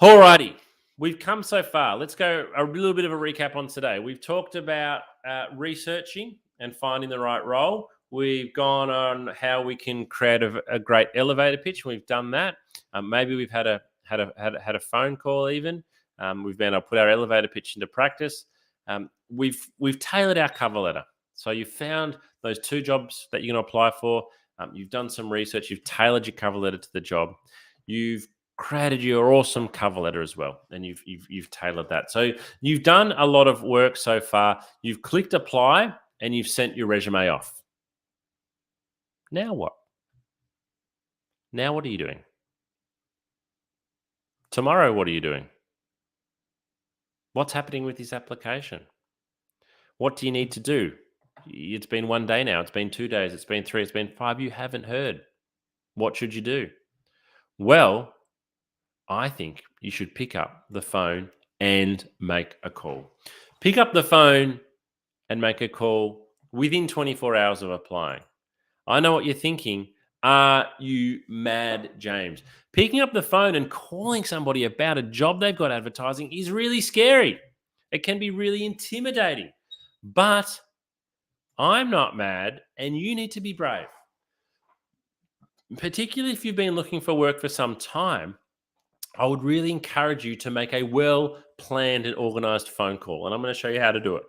Alrighty, we've come so far. Let's go a little bit of a recap on today. We've talked about researching and finding the right role. We've gone on how we can create a great elevator pitch. We've done that. Maybe we've had a phone call even. We've been able to put our elevator pitch into practice. We've tailored our cover letter. So you found those 2 jobs that you're going to apply for. You've done some research. You've tailored your cover letter to the job. You've created your awesome cover letter as well, and you've tailored that. So you've done a lot of work so far. You've clicked apply and you've sent your resume off. Now what? Now what are you doing? Tomorrow, what are you doing? What's happening with this application? What do you need to do? It's been 1 day now. It's been 2 days. It's been 3. It's been 5. You haven't heard. What should you do? Well, I think you should pick up the phone and make a call. Pick up the phone and make a call within 24 hours of applying. I know what you're thinking. Are you mad, James? Picking up the phone and calling somebody about a job they've got advertising is really scary. It can be really intimidating. But I'm not mad, and you need to be brave. Particularly if you've been looking for work for some time, I would really encourage you to make a well planned and organized phone call. And I'm going to show you how to do it.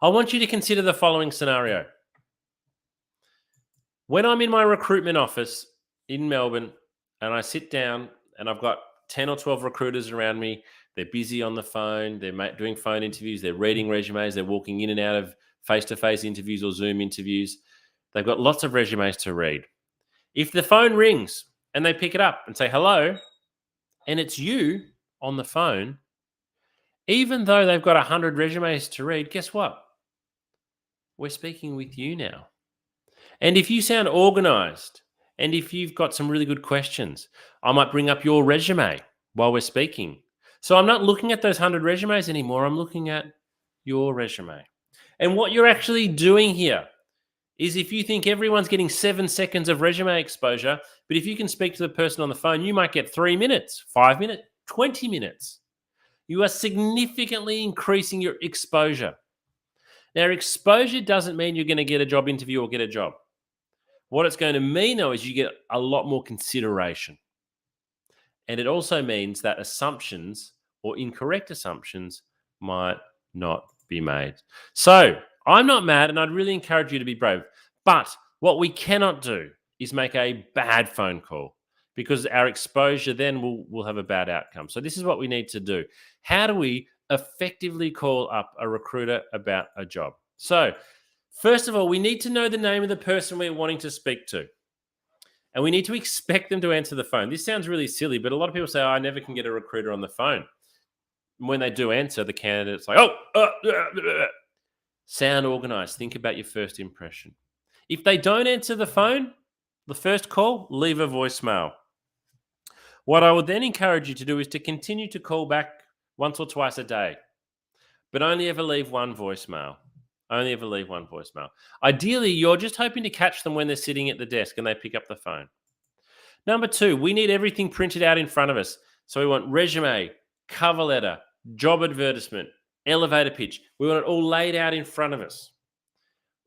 I want you to consider the following scenario. When I'm in my recruitment office in Melbourne and I sit down and I've got 10 or 12 recruiters around me, they're busy on the phone, they're doing phone interviews, they're reading resumes, they're walking in and out of face to face interviews or Zoom interviews. They've got lots of resumes to read. If the phone rings and they pick it up and say hello, and it's you on the phone, even though they've got 100 resumes to read, guess what? We're speaking with you now. And if you sound organized and if you've got some really good questions, I might bring up your resume while we're speaking. So I'm not looking at those 100 resumes anymore. I'm looking at your resume. And what you're actually doing here is if you think everyone's getting 7 seconds of resume exposure, but if you can speak to the person on the phone, you might get 3 minutes, 5 minutes, 20 minutes. You are significantly increasing your exposure. Now, exposure doesn't mean you're going to get a job interview or get a job. What it's going to mean, though, is you get a lot more consideration. And it also means that assumptions or incorrect assumptions might not be made. So I'm not mad, and I'd really encourage you to be brave. But what we cannot do is make a bad phone call, because our exposure then will have a bad outcome. So this is what we need to do. How do we effectively call up a recruiter about a job? So first of all, we need to know the name of the person we're wanting to speak to. And we need to expect them to answer the phone. This sounds really silly, but a lot of people say, I never can get a recruiter on the phone. And when they do answer, the candidate's like, sound organized. Think about your first impression. If they don't answer the phone, the first call, leave a voicemail. What I would then encourage you to do is to continue to call back once or twice a day, but only ever leave one voicemail. Only ever leave one voicemail. Ideally, you're just hoping to catch them when they're sitting at the desk and they pick up the phone. Number 2, we need everything printed out in front of us. So we want resume, cover letter, job advertisement, elevator pitch. We want it all laid out in front of us.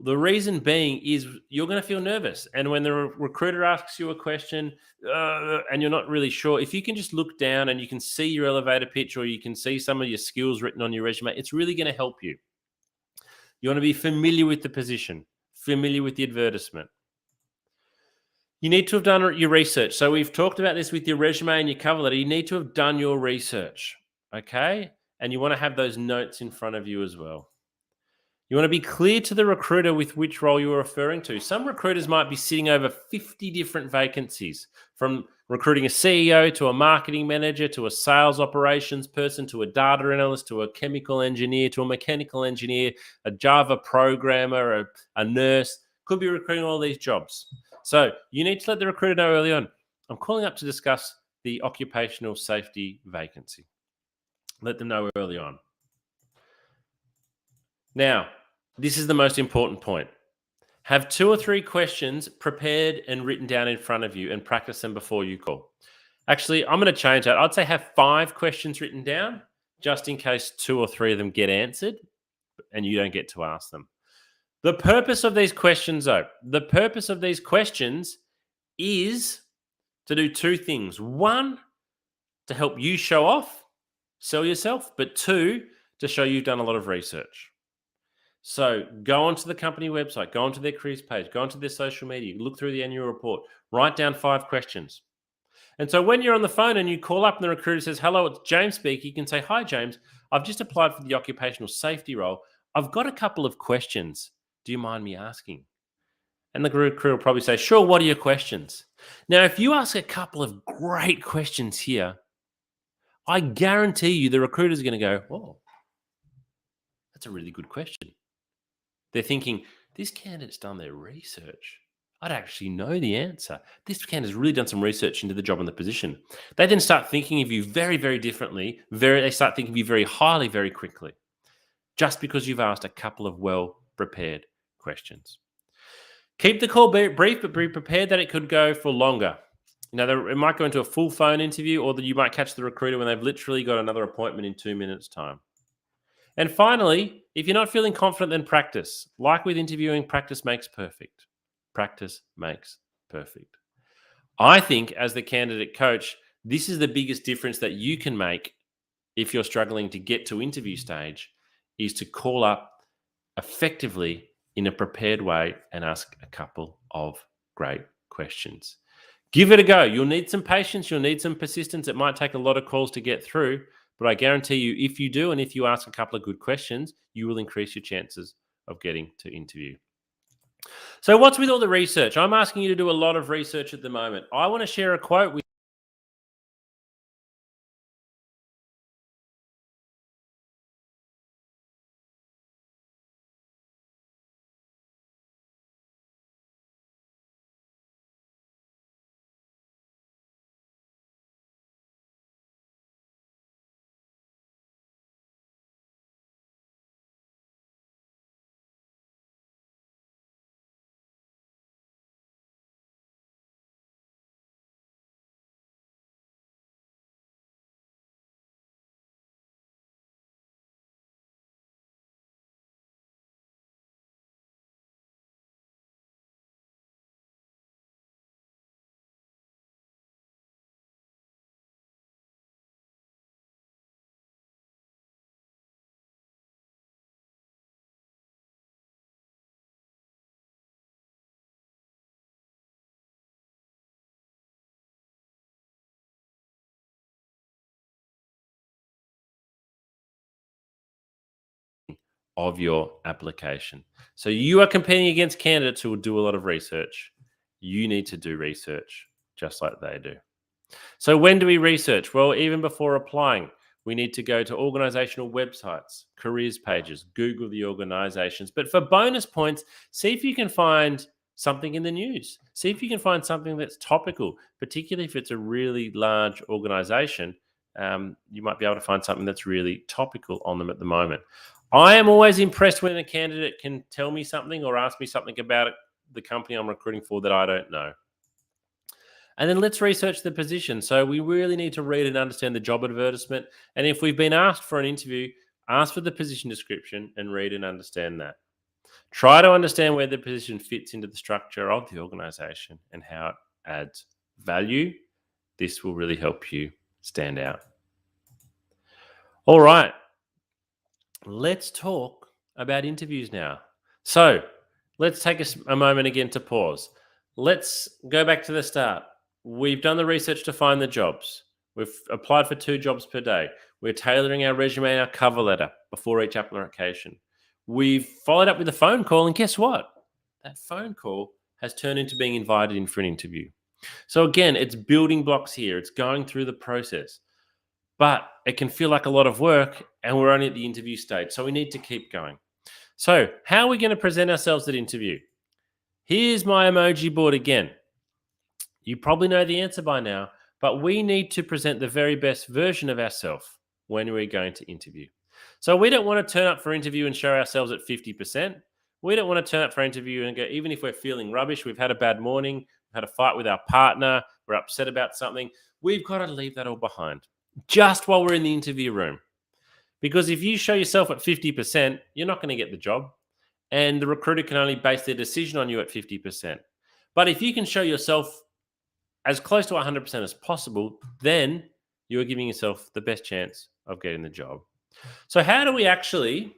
The reason being is you're going to feel nervous. And when the recruiter asks you a question and you're not really sure, if you can just look down and you can see your elevator pitch or you can see some of your skills written on your resume, it's really going to help you. You want to be familiar with the position, familiar with the advertisement. You need to have done your research. So we've talked about this with your resume and your cover letter. You need to have done your research, okay? And you want to have those notes in front of you as well. You want to be clear to the recruiter with which role you're referring to. Some recruiters might be sitting over 50 different vacancies, from recruiting a CEO to a marketing manager to a sales operations person to a data analyst to a chemical engineer to a mechanical engineer, a Java programmer, a nurse. Could be recruiting all these jobs. So you need to let the recruiter know early on, I'm calling up to discuss the occupational safety vacancy. Let them know early on. Now, this is the most important point. Have 2 or 3 questions prepared and written down in front of you and practice them before you call. Actually, I'm going to change that. I'd say have 5 questions written down just in case 2 or 3 of them get answered and you don't get to ask them. The purpose of these questions, though, is to do 2 things. 1, to help you show off, sell yourself, but 2, to show you've done a lot of research. So go onto the company website, go onto their careers page, go onto their social media, look through the annual report, write down 5 questions. And so when you're on the phone and you call up and the recruiter says, hello, it's James speaking, you can say, hi, James, I've just applied for the occupational safety role. I've got a couple of questions. Do you mind me asking? And the recruiter will probably say, sure, what are your questions? Now, if you ask a couple of great questions here, I guarantee you the recruiter's going to go, oh, that's a really good question. They're thinking, this candidate's done their research. I'd actually know the answer. This candidate's really done some research into the job and the position. They then start thinking of you very, very differently. They start thinking of you very highly, very quickly, just because you've asked a couple of well prepared questions. Keep the call brief, but be prepared that it could go for longer. It might go into a full phone interview, or that you might catch the recruiter when they've literally got another appointment in 2 minutes' time. And finally, if you're not feeling confident, then practice. Like with interviewing, practice makes perfect. Practice makes perfect. I think as the candidate coach, this is the biggest difference that you can make if you're struggling to get to interview stage, is to call up effectively in a prepared way and ask a couple of great questions. Give it a go. You'll need some patience. You'll need some persistence. It might take a lot of calls to get through, but I guarantee you, if you do, and if you ask a couple of good questions, you will increase your chances of getting to interview. So what's with all the research? I'm asking you to do a lot of research at the moment. I want to share a quote with of your application. So you are competing against candidates who will do a lot of research. You need to do research just like they do. So when do we research? Well, even before applying, we need to go to organizational websites, careers pages, Google the organizations. But for bonus points, see if you can find something in the news. See if you can find something that's topical, particularly if it's a really large organization. You might be able to find something that's really topical on them at the moment. I am always impressed when a candidate can tell me something or ask me something about it, the company I'm recruiting for, that I don't know. And then let's research the position. So we really need to read and understand the job advertisement. And if we've been asked for an interview, ask for the position description and read and understand that. Try to understand where the position fits into the structure of the organization and how it adds value. This will really help you stand out. All right. Let's talk about interviews now. So let's take a moment again to pause. Let's go back to the start. We've done the research to find the jobs. We've applied for 2 jobs per day. We're tailoring our resume and our cover letter before each application. We've followed up with a phone call, and guess what? That phone call has turned into being invited in for an interview. So again, it's building blocks here. It's going through the process, but it can feel like a lot of work, and we're only at the interview stage. So we need to keep going. So how are we going to present ourselves at interview? Here's my emoji board again. You probably know the answer by now, but we need to present the very best version of ourselves when we're going to interview. So we don't want to turn up for interview and show ourselves at 50%. We don't want to turn up for interview and go, even if we're feeling rubbish, we've had a bad morning, we've had a fight with our partner, we're upset about something, we've got to leave that all behind just while we're in the interview room. Because if you show yourself at 50%, you're not going to get the job. And the recruiter can only base their decision on you at 50%. But if you can show yourself as close to 100% as possible, then you are giving yourself the best chance of getting the job. So how do we actually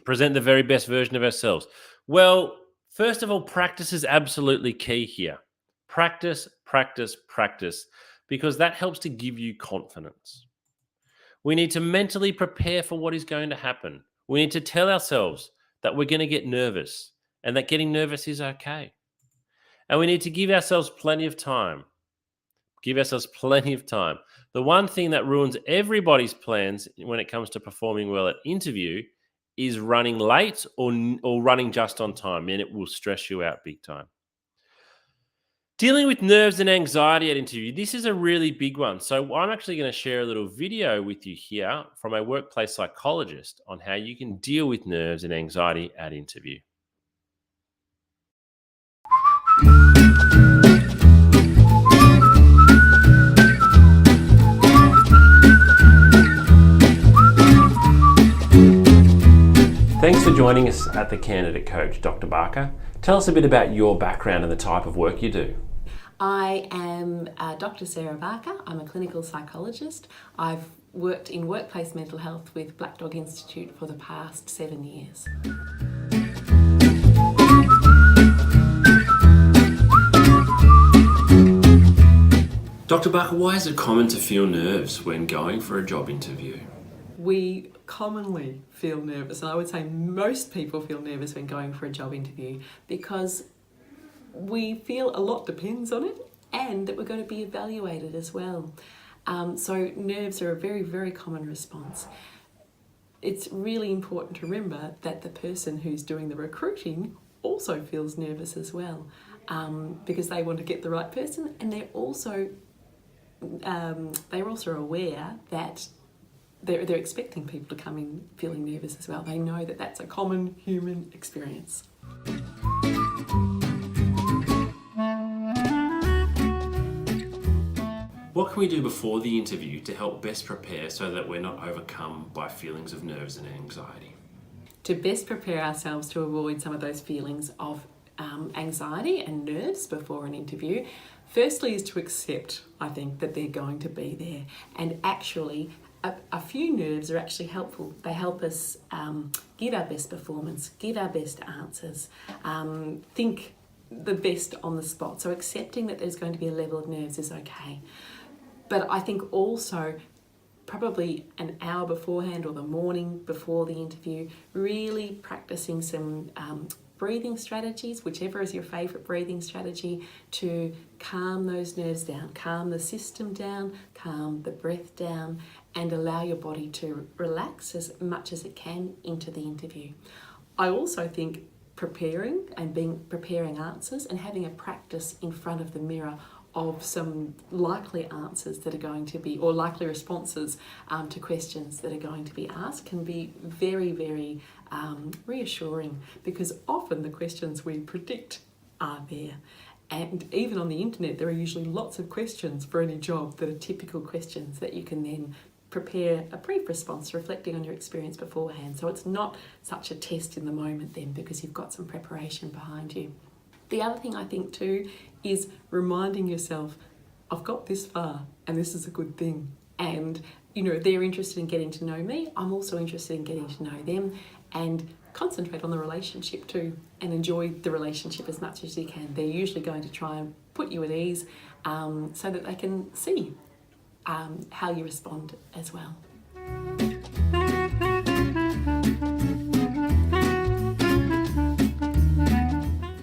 present the very best version of ourselves? Well, first of all, practice is absolutely key here. Practice, practice, practice, because that helps to give you confidence. We need to mentally prepare for what is going to happen. We need to tell ourselves that we're going to get nervous and that getting nervous is okay. And we need to give ourselves plenty of time. Give ourselves plenty of time. The one thing that ruins everybody's plans when it comes to performing well at interview is running late or running just on time, and it will stress you out big time. Dealing with nerves and anxiety at interview. This is a really big one. So I'm actually going to share a little video with you here from a workplace psychologist on how you can deal with nerves and anxiety at interview. Thanks for joining us at the Candidate Coach, Dr. Barker. Tell us a bit about your background and the type of work you do. I am Dr. Sarah Barker. I'm a clinical psychologist. I've worked in workplace mental health with Black Dog Institute for the past 7 years. Dr. Barker, why is it common to feel nerves when going for a job interview? We commonly feel nervous, and I would say most people feel nervous when going for a job interview because we feel a lot depends on it and that we're going to be evaluated as well. So nerves are a very, very common response. It's really important to remember that the person who's doing the recruiting also feels nervous as well, because they want to get the right person, and they're also aware that they're expecting people to come in feeling nervous as well. They know that that's a common human experience. What can we do before the interview to help best prepare so that we're not overcome by feelings of nerves and anxiety? To best prepare ourselves to avoid some of those feelings of anxiety and nerves before an interview, firstly is to accept, I think, that they're going to be there. And actually, a few nerves are actually helpful. They help us give our best performance, give our best answers, think the best on the spot. So accepting that there's going to be a level of nerves is okay. But I think also probably an hour beforehand or the morning before the interview, really practicing some breathing strategies, whichever is your favourite breathing strategy, to calm those nerves down, calm the system down, calm the breath down, and allow your body to relax as much as it can into the interview. I also think preparing answers and having a practice in front of the mirror of some likely answers that are going to be, or likely responses to questions that are going to be asked, can be very, very reassuring, because often the questions we predict are there. And even on the internet, there are usually lots of questions for any job that are typical questions that you can then prepare a brief response reflecting on your experience beforehand. So it's not such a test in the moment then, because you've got some preparation behind you. The other thing I think too is reminding yourself, I've got this far and this is a good thing. And, they're interested in getting to know me. I'm also interested in getting to know them, and concentrate on the relationship too and enjoy the relationship as much as you can. They're usually going to try and put you at ease so that they can see how you respond as well.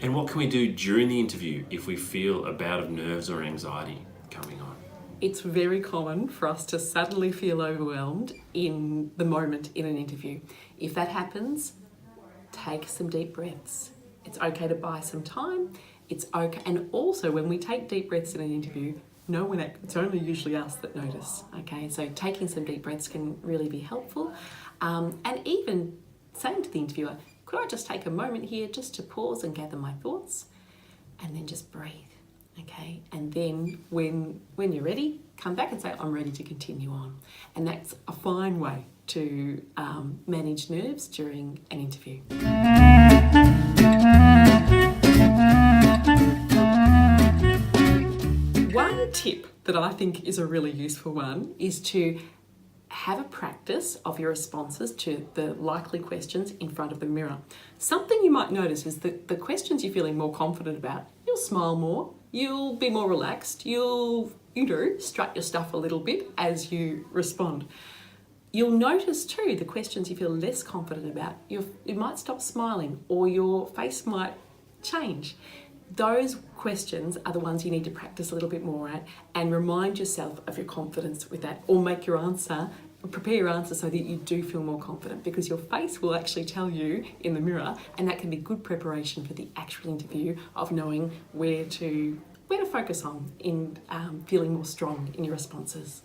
And what can we do during the interview if we feel a bout of nerves or anxiety coming on? It's very common for us to suddenly feel overwhelmed in the moment in an interview. If that happens, take some deep breaths. It's okay to buy some time. It's okay. And also, when we take deep breaths in an interview, it's only usually us that notice. Okay, so taking some deep breaths can really be helpful. And even saying to the interviewer, could I just take a moment here just to pause and gather my thoughts, and then just breathe. Okay, and then when you're ready, come back and say, I'm ready to continue on. And that's a fine way to manage nerves during an interview. One tip that I think is a really useful one is to have a practice of your responses to the likely questions in front of the mirror. Something you might notice is that the questions you're feeling more confident about, you'll smile more, you'll be more relaxed, you'll strut your stuff a little bit as you respond. You'll notice too the questions you feel less confident about, you might stop smiling or your face might change. Those questions are the ones you need to practice a little bit more at, and remind yourself of your confidence with that, or prepare your answer so that you do feel more confident, because your face will actually tell you in the mirror, and that can be good preparation for the actual interview of knowing where to where to focus on in feeling more strong in your responses.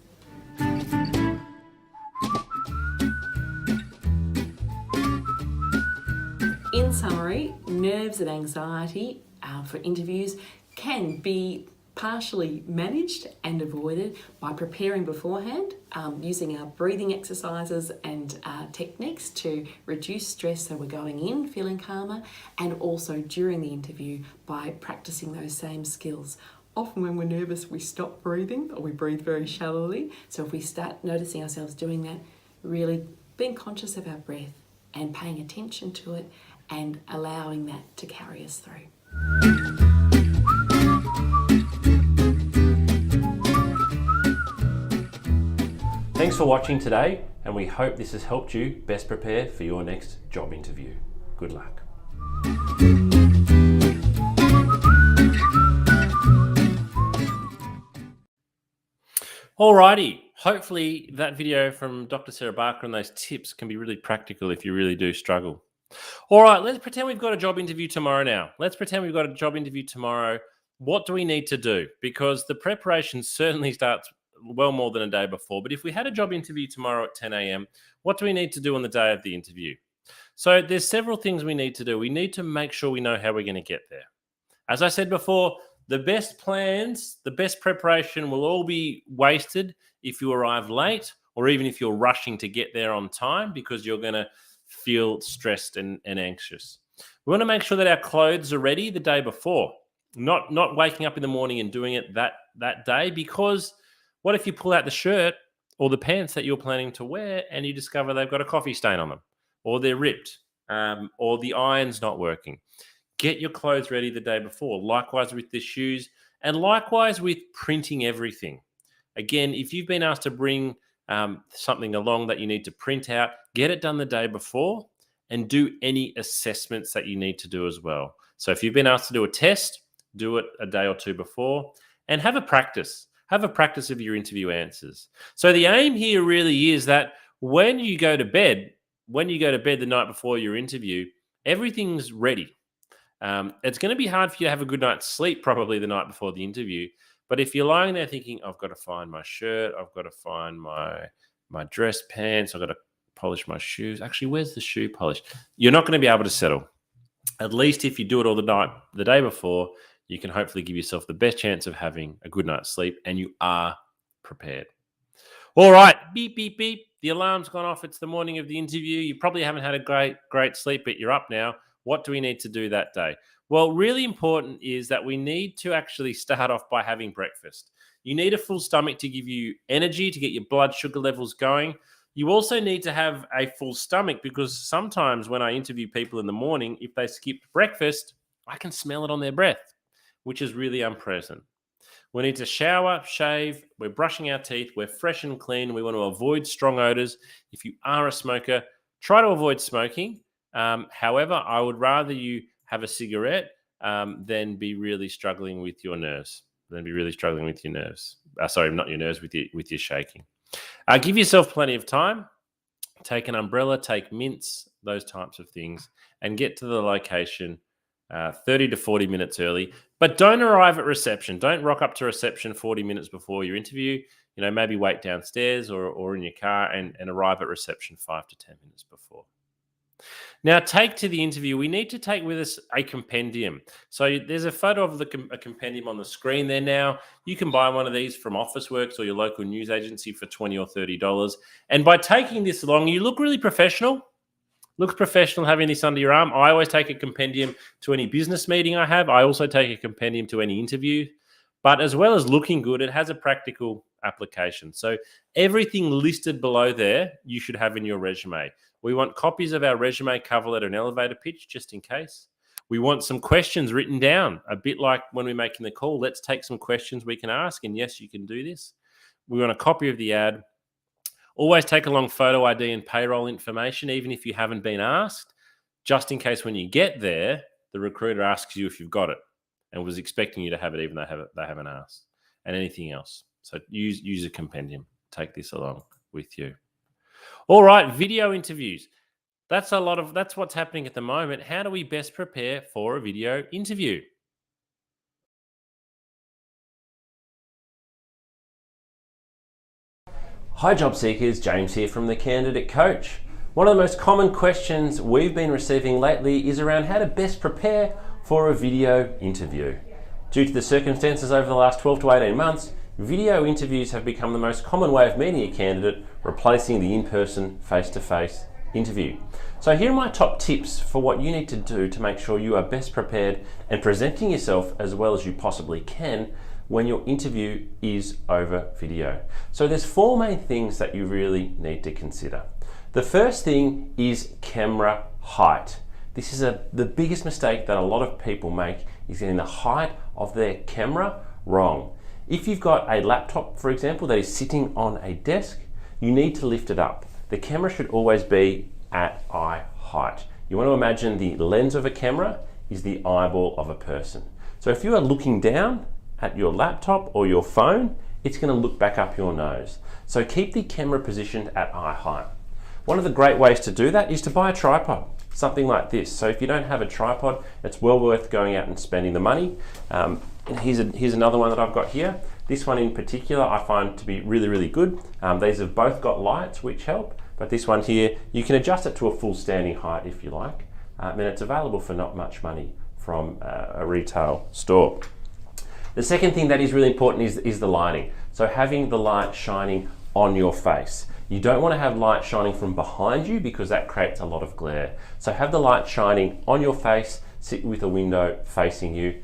In summary, nerves and anxiety for interviews can be partially managed and avoided by preparing beforehand, using our breathing exercises and techniques to reduce stress so we're going in feeling calmer, and also during the interview by practicing those same skills. Often when we're nervous, we stop breathing or we breathe very shallowly. So if we start noticing ourselves doing that, really being conscious of our breath and paying attention to it and allowing that to carry us through. Thanks for watching today, and we hope this has helped you best prepare for your next job interview. Good luck. Alrighty, hopefully that video from Dr. Sarah Barker and those tips can be really practical if you really do struggle. All right, let's pretend we've got a job interview tomorrow now. Let's pretend we've got a job interview tomorrow. What do we need to do? Because the preparation certainly starts well more than a day before. But if we had a job interview tomorrow at 10 a.m., what do we need to do on the day of the interview? So there's several things we need to do. We need to make sure we know how we're going to get there. As I said before, the best plans, the best preparation will all be wasted if you arrive late or even if you're rushing to get there on time because you're going to feel stressed and anxious. We want to make sure that our clothes are ready the day before, not waking up in the morning and doing it that day, because what if you pull out the shirt or the pants that you're planning to wear and you discover they've got a coffee stain on them, or they're ripped, or the iron's not working? Get your clothes ready the day before. Likewise with the shoes, and likewise with printing everything. Again, if you've been asked to bring something along that you need to print out, get it done the day before and do any assessments that you need to do as well. So if you've been asked to do a test, do it a day or two before and have a practice. Have a practice of your interview answers. So the aim here really is that when you go to bed the night before your interview, everything's ready. It's going to be hard for you to have a good night's sleep probably the night before the interview. But if you're lying there thinking, I've got to find my shirt, I've got to find my dress pants, I've got to polish my shoes. Actually, where's the shoe polish? You're not going to be able to settle. At least if you do it all the day before, you can hopefully give yourself the best chance of having a good night's sleep and you are prepared. All right, beep, beep, beep. The alarm's gone off. It's the morning of the interview. You probably haven't had a great sleep, but you're up now. What do we need to do that day? Well, really important is that we need to actually start off by having breakfast. You need a full stomach to give you energy, to get your blood sugar levels going. You also need to have a full stomach because sometimes when I interview people in the morning, if they skipped breakfast, I can smell it on their breath, which is really unpleasant. We need to shower, shave, we're brushing our teeth, we're fresh and clean. We want to avoid strong odors. If you are a smoker, try to avoid smoking. However, I would rather you have a cigarette than be really struggling with your nerves. Sorry, not your nerves, with your shaking. Give yourself plenty of time. Take an umbrella, take mints, those types of things, and get to the location 30 to 40 minutes early. But don't arrive at reception. Don't rock up to reception 40 minutes before your interview. Maybe wait downstairs or in your car and arrive at reception 5 to 10 minutes before. Now, take to the interview, we need to take with us a compendium. So there's a photo of a compendium on the screen there now. You can buy one of these from Officeworks or your local news agency for $20 or $30. And by taking this along, you look really professional. Looks professional having this under your arm. I always take a compendium to any business meeting I have. I also take a compendium to any interview. But as well as looking good, it has a practical application. So everything listed below there, you should have in your resume. We want copies of our resume, cover letter, and elevator pitch, just in case. We want some questions written down, a bit like when we're making the call. Let's take some questions we can ask, and yes, you can do this. We want a copy of the ad. Always take along photo ID and payroll information, even if you haven't been asked, just in case when you get there, the recruiter asks you if you've got it and was expecting you to have it, even though they haven't asked, and anything else. So use a compendium. Take this along with you. All right, video interviews. That's what's happening at the moment. How do we best prepare for a video interview? Hi job seekers, James here from the Candidate Coach. One of the most common questions we've been receiving lately is around how to best prepare for a video interview. Due to the circumstances over the last 12 to 18 months, video interviews have become the most common way of meeting a candidate, replacing the in-person, face-to-face interview. So here are my top tips for what you need to do to make sure you are best prepared and presenting yourself as well as you possibly can when your interview is over video. So there's four main things that you really need to consider. The first thing is camera height. This is the biggest mistake that a lot of people make, is getting the height of their camera wrong. If you've got a laptop, for example, that is sitting on a desk, you need to lift it up. The camera should always be at eye height. You want to imagine the lens of a camera is the eyeball of a person. So if you are looking down at your laptop or your phone, it's going to look back up your nose. So keep the camera positioned at eye height. One of the great ways to do that is to buy a tripod, something like this. So if you don't have a tripod, it's well worth going out and spending the money. And here's another one that I've got here. This one in particular I find to be really, really good. These have both got lights which help, but this one here, you can adjust it to a full standing height if you like. And it's available for not much money from a retail store. The second thing that is really important is the lighting. So having the light shining on your face. You don't want to have light shining from behind you because that creates a lot of glare. So have the light shining on your face, sit with a window facing you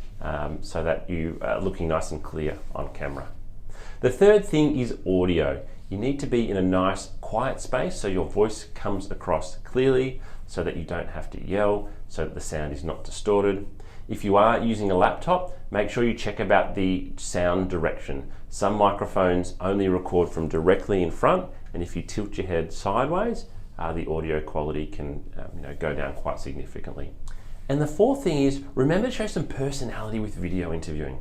so that you are looking nice and clear on camera. The third thing is audio. You need to be in a nice quiet space so your voice comes across clearly, so that you don't have to yell, so that the sound is not distorted. If you are using a laptop, make sure you check about the sound direction. Some microphones only record from directly in front, and if you tilt your head sideways, the audio quality can go down quite significantly. And the fourth thing is, remember to show some personality with video interviewing.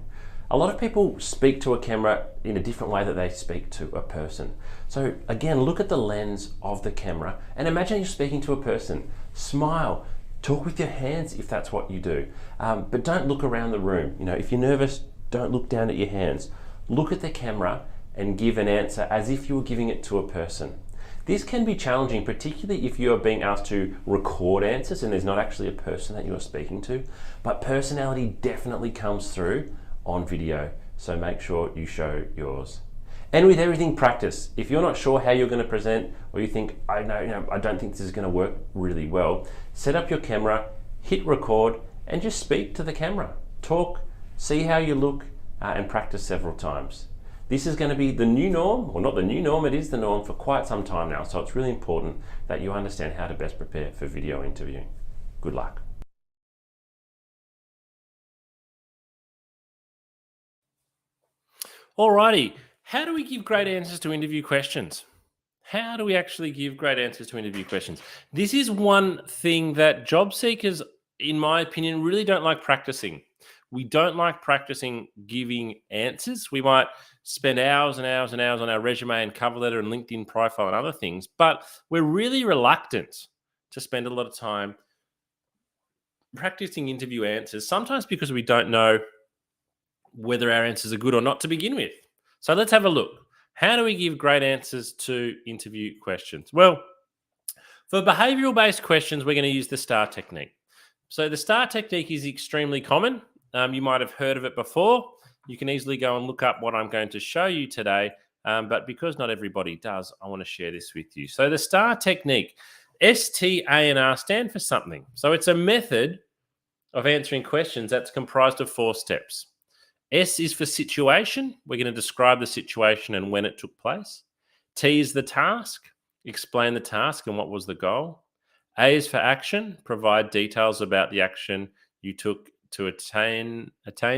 A lot of people speak to a camera in a different way that they speak to a person. So again, look at the lens of the camera and imagine you're speaking to a person. Smile. Talk with your hands if that's what you do, but don't look around the room. If you're nervous, don't look down at your hands. Look at the camera and give an answer as if you were giving it to a person. This can be challenging, particularly if you are being asked to record answers and there's not actually a person that you are speaking to, but personality definitely comes through on video, so make sure you show yours. And with everything, practice. If you're not sure how you're going to present, or you think, I don't think this is going to work really well, set up your camera, hit record, and just speak to the camera. Talk, see how you look, and practice several times. This is going to be the new norm, or not the new norm, it is the norm for quite some time now, so it's really important that you understand how to best prepare for video interviewing. Good luck. Alrighty. How do we give great answers to interview questions? How do we actually give great answers to interview questions? This is one thing that job seekers, in my opinion, really don't like practicing. We don't like practicing giving answers. We might spend hours and hours and hours on our resume and cover letter and LinkedIn profile and other things, but we're really reluctant to spend a lot of time practicing interview answers, sometimes because we don't know whether our answers are good or not to begin with. So let's have a look. How do we give great answers to interview questions? Well, for behavioral-based questions, we're going to use the STAR technique. So the STAR technique is extremely common. You might have heard of it before. You can easily go and look up what I'm going to show you today. But because not everybody does, I want to share this with you. So the STAR technique, STAR stand for something. So it's a method of answering questions that's comprised of 4 steps. S is for situation. We're going to describe the situation and when it took place. T is the task. Explain the task and what was the goal. A is for action. Provide details about the action you took to attain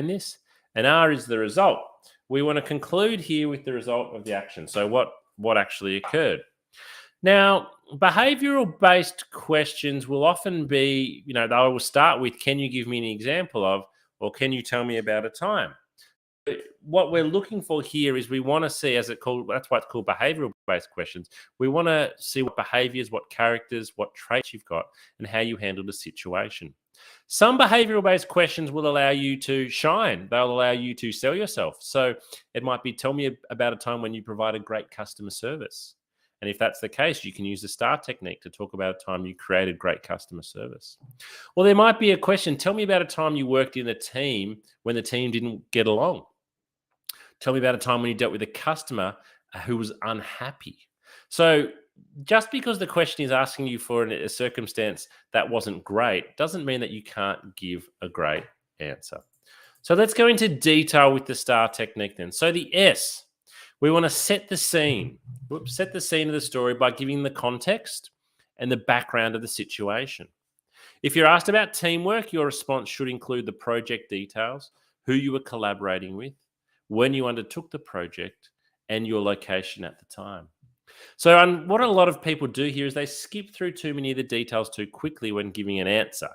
this. And R is the result. We want to conclude here with the result of the action. So what actually occurred. Now, behavioral-based questions will often be, they will start with, can you give me an example of, or can you tell me about a time? What we're looking for here is we want to see, that's why it's called behavioral-based questions. We want to see what behaviors, what characters, what traits you've got, and how you handle the situation. Some behavioral-based questions will allow you to shine. They'll allow you to sell yourself. So it might be, tell me about a time when you provided great customer service. And if that's the case, you can use the STAR technique to talk about a time you created great customer service. Or there might be a question, tell me about a time you worked in a team when the team didn't get along. Tell me about a time when you dealt with a customer who was unhappy. So just because the question is asking you for a circumstance that wasn't great doesn't mean that you can't give a great answer. So let's go into detail with the STAR technique then. So the S, we want to set the scene. Set the scene of the story by giving the context and the background of the situation. If you're asked about teamwork, your response should include the project details, who you were collaborating with, when you undertook the project, and your location at the time. So what a lot of people do here is they skip through too many of the details too quickly when giving an answer.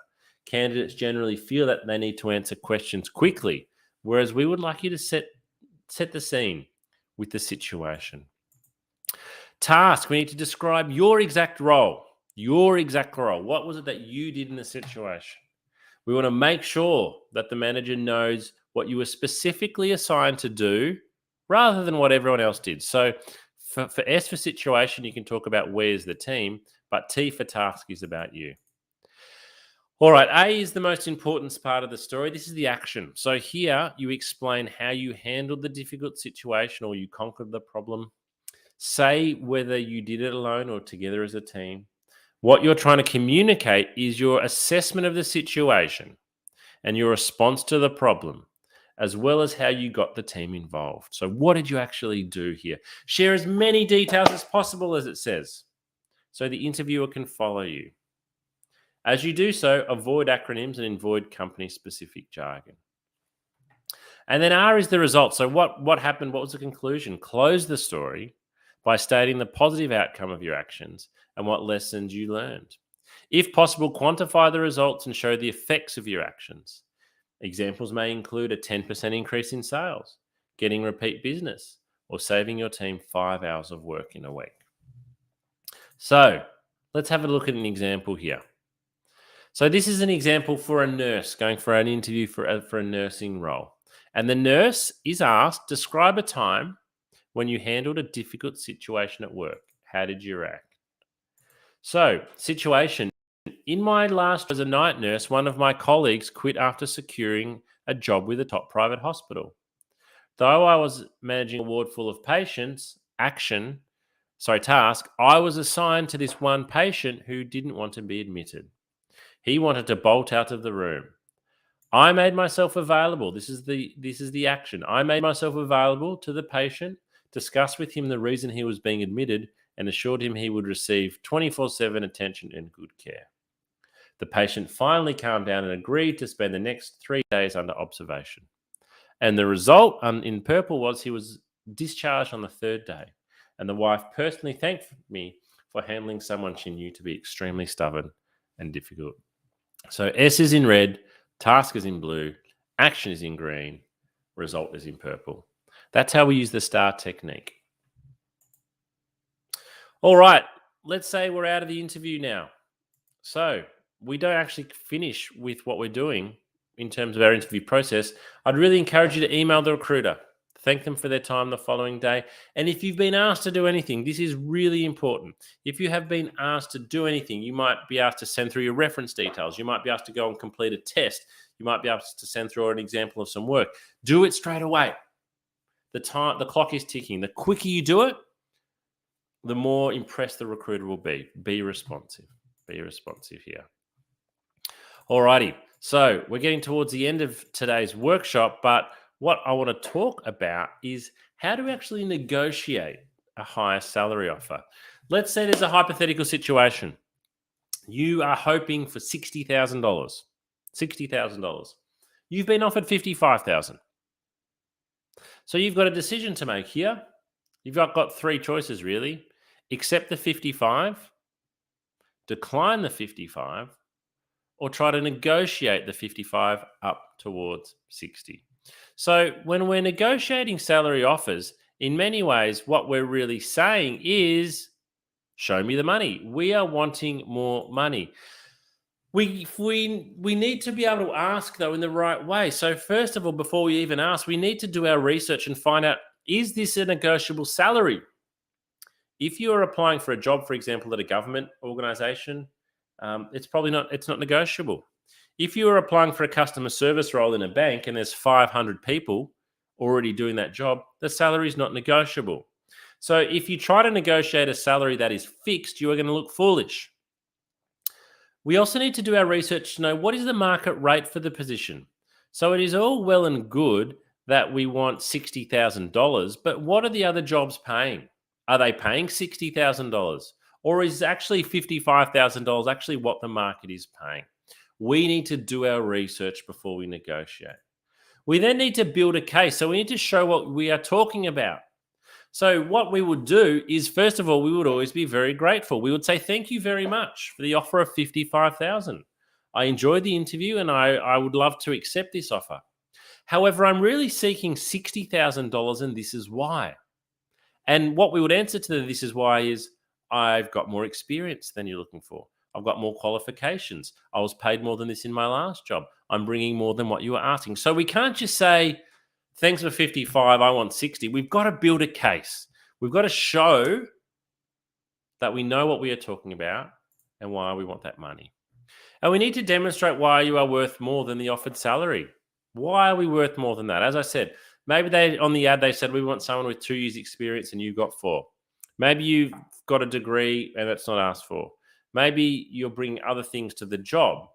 Candidates generally feel that they need to answer questions quickly, whereas we would like you to set the scene with the situation. Task, we need to describe your exact role. Your exact role. What was it that you did in the situation? We want to make sure that the manager knows what you were specifically assigned to do rather than what everyone else did. So for S for situation, you can talk about where's the team, but T for task is about you. All right, A is the most important part of the story. This is the action. So here you explain how you handled the difficult situation or you conquered the problem. Say whether you did it alone or together as a team. What you're trying to communicate is your assessment of the situation and your response to the problem, as well as how you got the team involved. So what did you actually do here? Share as many details as possible, as it says, so the interviewer can follow you. As you do so, avoid acronyms and avoid company-specific jargon. And then R is the result. So what happened? What was the conclusion? Close the story by stating the positive outcome of your actions and what lessons you learned. If possible, quantify the results and show the effects of your actions. Examples may include a 10% increase in sales, getting repeat business, or saving your team 5 hours of work in a week. So let's have a look at an example here. So this is an example for a nurse going for an interview for a nursing role. And the nurse is asked, describe a time when you handled a difficult situation at work. How did you react? So, situation. In my last as a night nurse, one of my colleagues quit after securing a job with a top private hospital. Though I was managing a ward full of patients, task, I was assigned to this one patient who didn't want to be admitted. He wanted to bolt out of the room. I made myself available. This is the action. I made myself available to the patient, discussed with him the reason he was being admitted, and assured him he would receive 24/7 attention and good care. The patient finally calmed down and agreed to spend the next 3 days under observation. And the result in purple was he was discharged on the 3rd day. And the wife personally thanked me for handling someone she knew to be extremely stubborn and difficult. So S is in red, task is in blue, action is in green, result is in purple. That's how we use the STAR technique. All right, let's say we're out of the interview now. So we don't actually finish with what we're doing in terms of our interview process. I'd really encourage you to email the recruiter, thank them for their time the following day. And if you've been asked to do anything, this is really important. If you have been asked to do anything, you might be asked to send through your reference details. You might be asked to go and complete a test. You might be asked to send through an example of some work. Do it straight away. The clock is ticking. The quicker you do it, the more impressed the recruiter will be. Be responsive. Be responsive here. Alrighty, so we're getting towards the end of today's workshop, but what I want to talk about is how to actually negotiate a higher salary offer. Let's say there's a hypothetical situation. You are hoping for $60,000. $60,000. You've been offered $55,000. So you've got a decision to make here. You've got 3 choices really. Accept the 55, decline the 55, or try to negotiate the 55 up towards 60. So when we're negotiating salary offers, in many ways, what we're really saying is, show me the money. We are wanting more money. We need to be able to ask, though, in the right way. So first of all, before we even ask, we need to do our research and find out, is this a negotiable salary? If you are applying for a job, for example, at a government organization, it's not negotiable. If you are applying for a customer service role in a bank and there's 500 people already doing that job, the salary is not negotiable. So if you try to negotiate a salary that is fixed, you are going to look foolish. We also need to do our research to know what is the market rate for the position. So it is all well and good that we want $60,000, but what are the other jobs paying? Are they paying $60,000? Or is actually $55,000 actually what the market is paying? We need to do our research before we negotiate. We then need to build a case. So we need to show what we are talking about. So what we would do is, first of all, we would always be very grateful. We would say, thank you very much for the offer of $55,000. I enjoyed the interview and I would love to accept this offer. However, I'm really seeking $60,000 and this is why. And what we would answer to the this is why is, I've got more experience than you're looking for. I've got more qualifications. I was paid more than this in my last job. I'm bringing more than what you were asking. So we can't just say, thanks for 55, I want 60. We've got to build a case. We've got to show that we know what we are talking about and why we want that money. And we need to demonstrate why you are worth more than the offered salary. Why are we worth more than that? As I said, maybe on the ad, they said, we want someone with 2 years experience and you got 4. Maybe you've got a degree and that's not asked for. Maybe you're bringing other things to the job.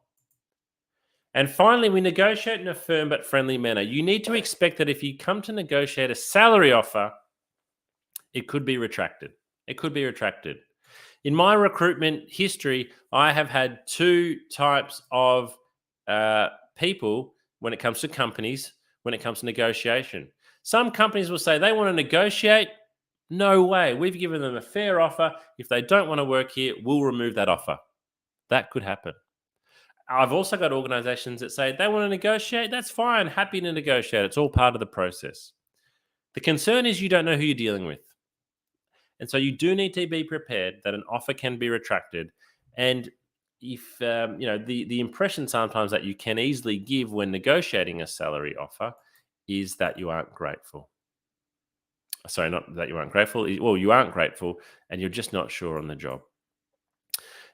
And finally, we negotiate in a firm but friendly manner. You need to expect that if you come to negotiate a salary offer, it could be retracted. It could be retracted. In my recruitment history, I have had 2 types of people when it comes to companies, when it comes to negotiation. Some companies will say they want to negotiate. No way. We've given them a fair offer. If they don't want to work here, we'll remove that offer. That could happen. I've also got organizations that say they want to negotiate. That's fine. Happy to negotiate. It's all part of the process. The concern is you don't know who you're dealing with. And so you do need to be prepared that an offer can be retracted. And if, the impression sometimes that you can easily give when negotiating a salary offer is that you aren't grateful. Sorry, not that you aren't grateful. Well, you aren't grateful and you're just not sure on the job.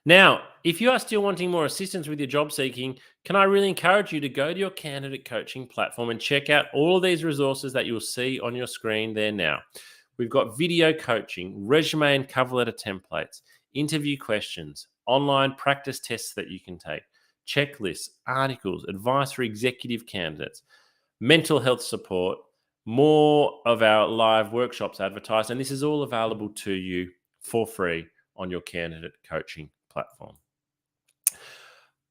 Now, if you are still wanting more assistance with your job seeking, can I really encourage you to go to your candidate coaching platform and check out all of these resources that you'll see on your screen there now. We've got video coaching, resume and cover letter templates, interview questions, online practice tests that you can take, checklists, articles, advice for executive candidates, mental health support, more of our live workshops advertised, and this is all available to you for free on your candidate coaching platform.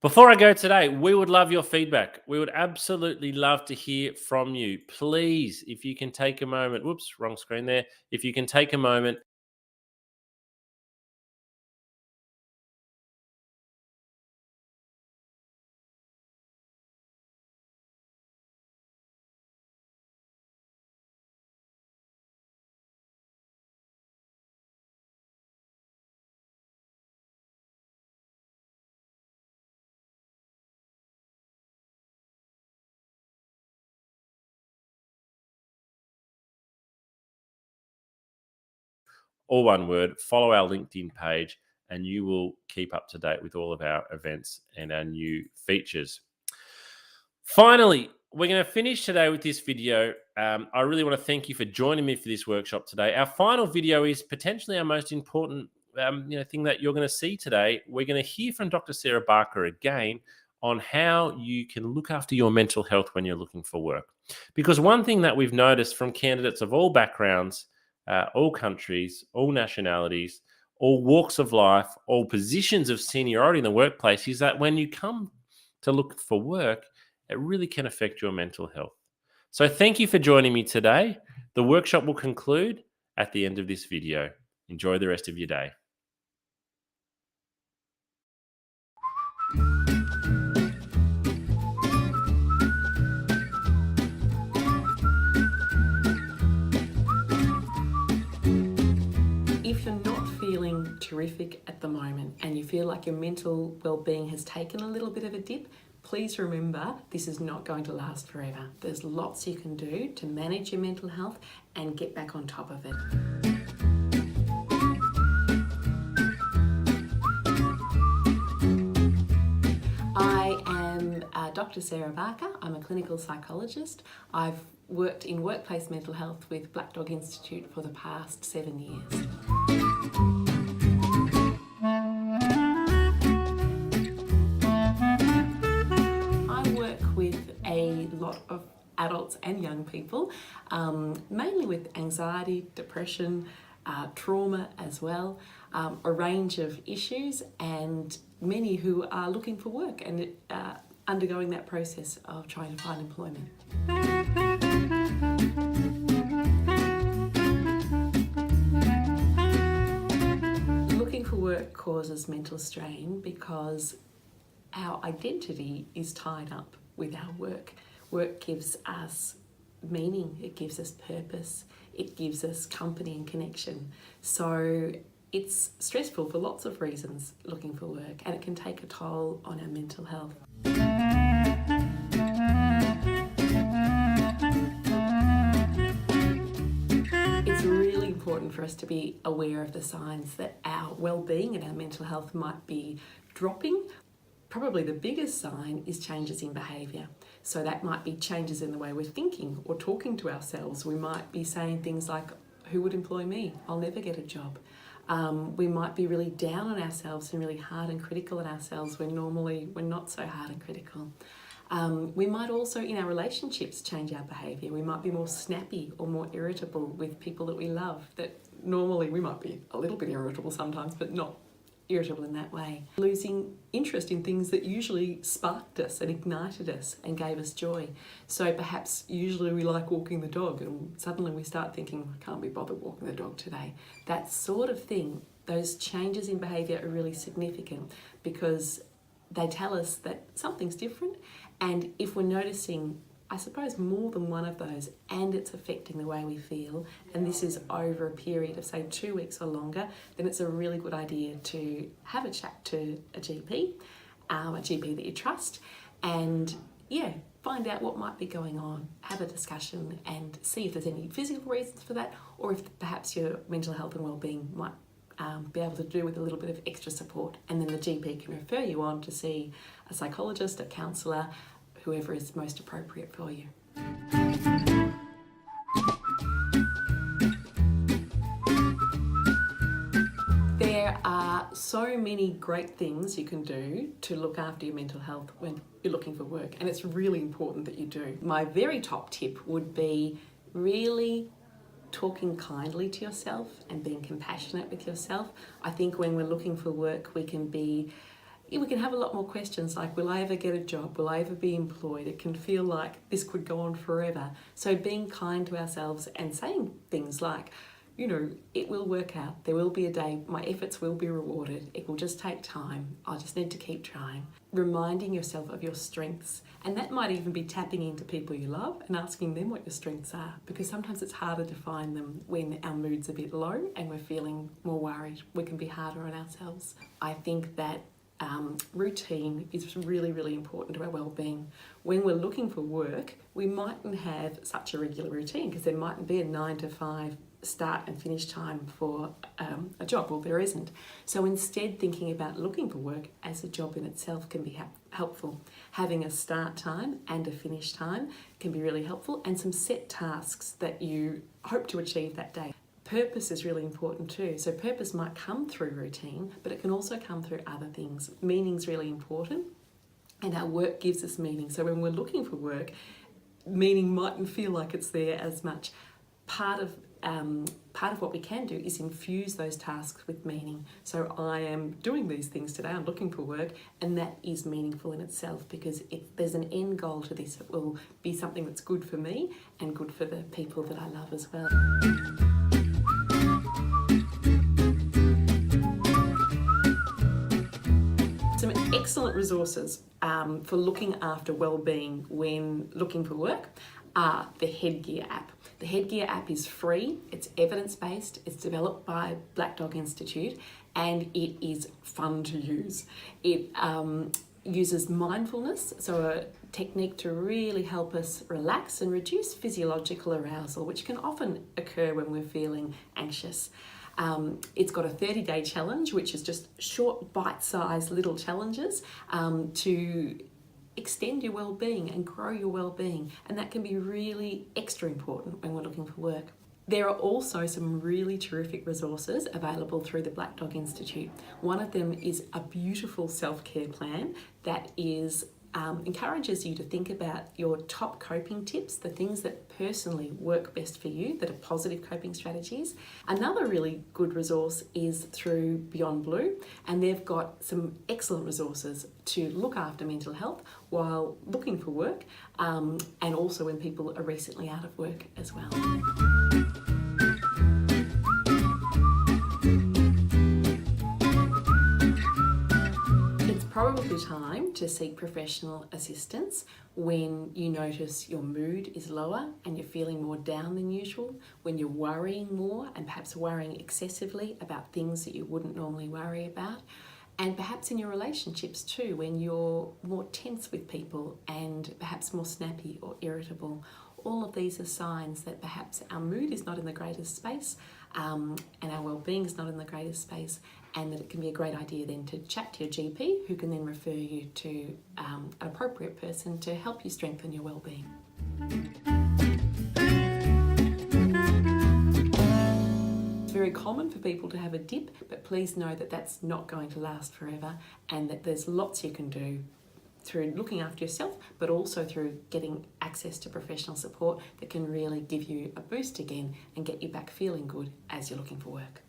Before I go today, we would love your feedback. We would absolutely love to hear from you. Please, if you can take a moment, whoops, wrong screen there. If you can take a moment, all one word, follow our LinkedIn page, and you will keep up to date with all of our events and our new features. Finally, we're going to finish today with this video. I really want to thank you for joining me for this workshop today. Our final video is potentially our most important thing that you're going to see today. We're going to hear from Dr. Sarah Barker again on how you can look after your mental health when you're looking for work. Because one thing that we've noticed from candidates of all backgrounds, all countries, all nationalities, all walks of life, all positions of seniority in the workplace is that when you come to look for work, it really can affect your mental health. So thank you for joining me today. The workshop will conclude at the end of this video. Enjoy the rest of your day. If you're not feeling feeling terrific at the moment and you feel like your mental well-being has taken a little bit of a dip, please remember this is not going to last forever. There's lots you can do to manage your mental health and get back on top of it. I am Dr. Sarah Barker. I'm a clinical psychologist. I've worked in workplace mental health with Black Dog Institute for the past 7 years. I work with a lot of adults and young people, mainly with anxiety, depression, trauma as well, a range of issues, and many who are looking for work and undergoing that process of trying to find employment. Looking for work causes mental strain because our identity is tied up with our work. Work gives us meaning, it gives us purpose, it gives us company and connection. So it's stressful for lots of reasons, looking for work, and it can take a toll on our mental health. It's really important for us to be aware of the signs that our well-being and our mental health might be dropping. Probably the biggest sign is changes in behaviour. So that might be changes in the way we're thinking or talking to ourselves. We might be saying things like, who would employ me? I'll never get a job. We might be really down on ourselves and really hard and critical on ourselves when normally we're not so hard and critical. We might also, in our relationships, change our behaviour. We might be more snappy or more irritable with people that we love. That normally we might be a little bit irritable sometimes, but not irritable in that way. Losing interest in things that usually sparked us and ignited us and gave us joy. So perhaps usually we like walking the dog and suddenly we start thinking, I can't be bothered walking the dog today. That sort of thing, those changes in behaviour are really significant because they tell us that something's different, and if we're noticing, I suppose, more than one of those and it's affecting the way we feel, and this is over a period of say 2 weeks or longer, then it's a really good idea to have a chat to a GP that you trust, and find out what might be going on, have a discussion and see if there's any physical reasons for that, or if perhaps your mental health and wellbeing might be able to do with a little bit of extra support, and then the GP can refer you on to see a psychologist, a counsellor, whoever is most appropriate for you. There are so many great things you can do to look after your mental health when you're looking for work, and it's really important that you do. My very top tip would be really talking kindly to yourself and being compassionate with yourself. I think when we're looking for work, we can have a lot more questions like, will I ever get a job? Will I ever be employed? It can feel like this could go on forever. So being kind to ourselves and saying things like, it will work out. There will be a day, my efforts will be rewarded. It will just take time. I'll just need to keep trying. Reminding yourself of your strengths. And that might even be tapping into people you love and asking them what your strengths are, because sometimes it's harder to find them when our mood's a bit low and we're feeling more worried. We can be harder on ourselves. I think that routine is really, really important to our well-being. When we're looking for work, we mightn't have such a regular routine because there mightn't be a 9 to 5 start and finish time for a job. Well, there isn't. So instead, thinking about looking for work as a job in itself can be helpful. Having a start time and a finish time can be really helpful, and some set tasks that you hope to achieve that day. Purpose is really important too. So purpose might come through routine, but it can also come through other things. Meaning's really important, and our work gives us meaning. So when we're looking for work, meaning mightn't feel like it's there as much. Part of what we can do is infuse those tasks with meaning. So I am doing these things today, I'm looking for work, and that is meaningful in itself because there's an end goal to this. It will be something that's good for me and good for the people that I love as well. Some excellent resources for looking after well-being when looking for work are the Headgear app. The Headgear app is free, it's evidence-based, it's developed by Black Dog Institute, and it is fun to use. It uses mindfulness, so a technique to really help us relax and reduce physiological arousal, which can often occur when we're feeling anxious. It's got a 30-day challenge, which is just short, bite-sized little challenges to extend your well-being and grow your well-being, and that can be really extra important when we're looking for work. There are also some really terrific resources available through the Black Dog Institute. One of them is a beautiful self-care plan that encourages you to think about your top coping tips, the things that personally work best for you, that are positive coping strategies. Another really good resource is through Beyond Blue, and they've got some excellent resources to look after mental health while looking for work, and also when people are recently out of work as well. Probably time to seek professional assistance when you notice your mood is lower and you're feeling more down than usual, when you're worrying more and perhaps worrying excessively about things that you wouldn't normally worry about, and perhaps in your relationships too, when you're more tense with people and perhaps more snappy or irritable. All of these are signs that perhaps our mood is not in the greatest space and our well-being is not in the greatest space, and that it can be a great idea then to chat to your GP, who can then refer you to an appropriate person to help you strengthen your well-being. It's very common for people to have a dip, but please know that that's not going to last forever, and that there's lots you can do through looking after yourself, but also through getting access to professional support that can really give you a boost again and get you back feeling good as you're looking for work.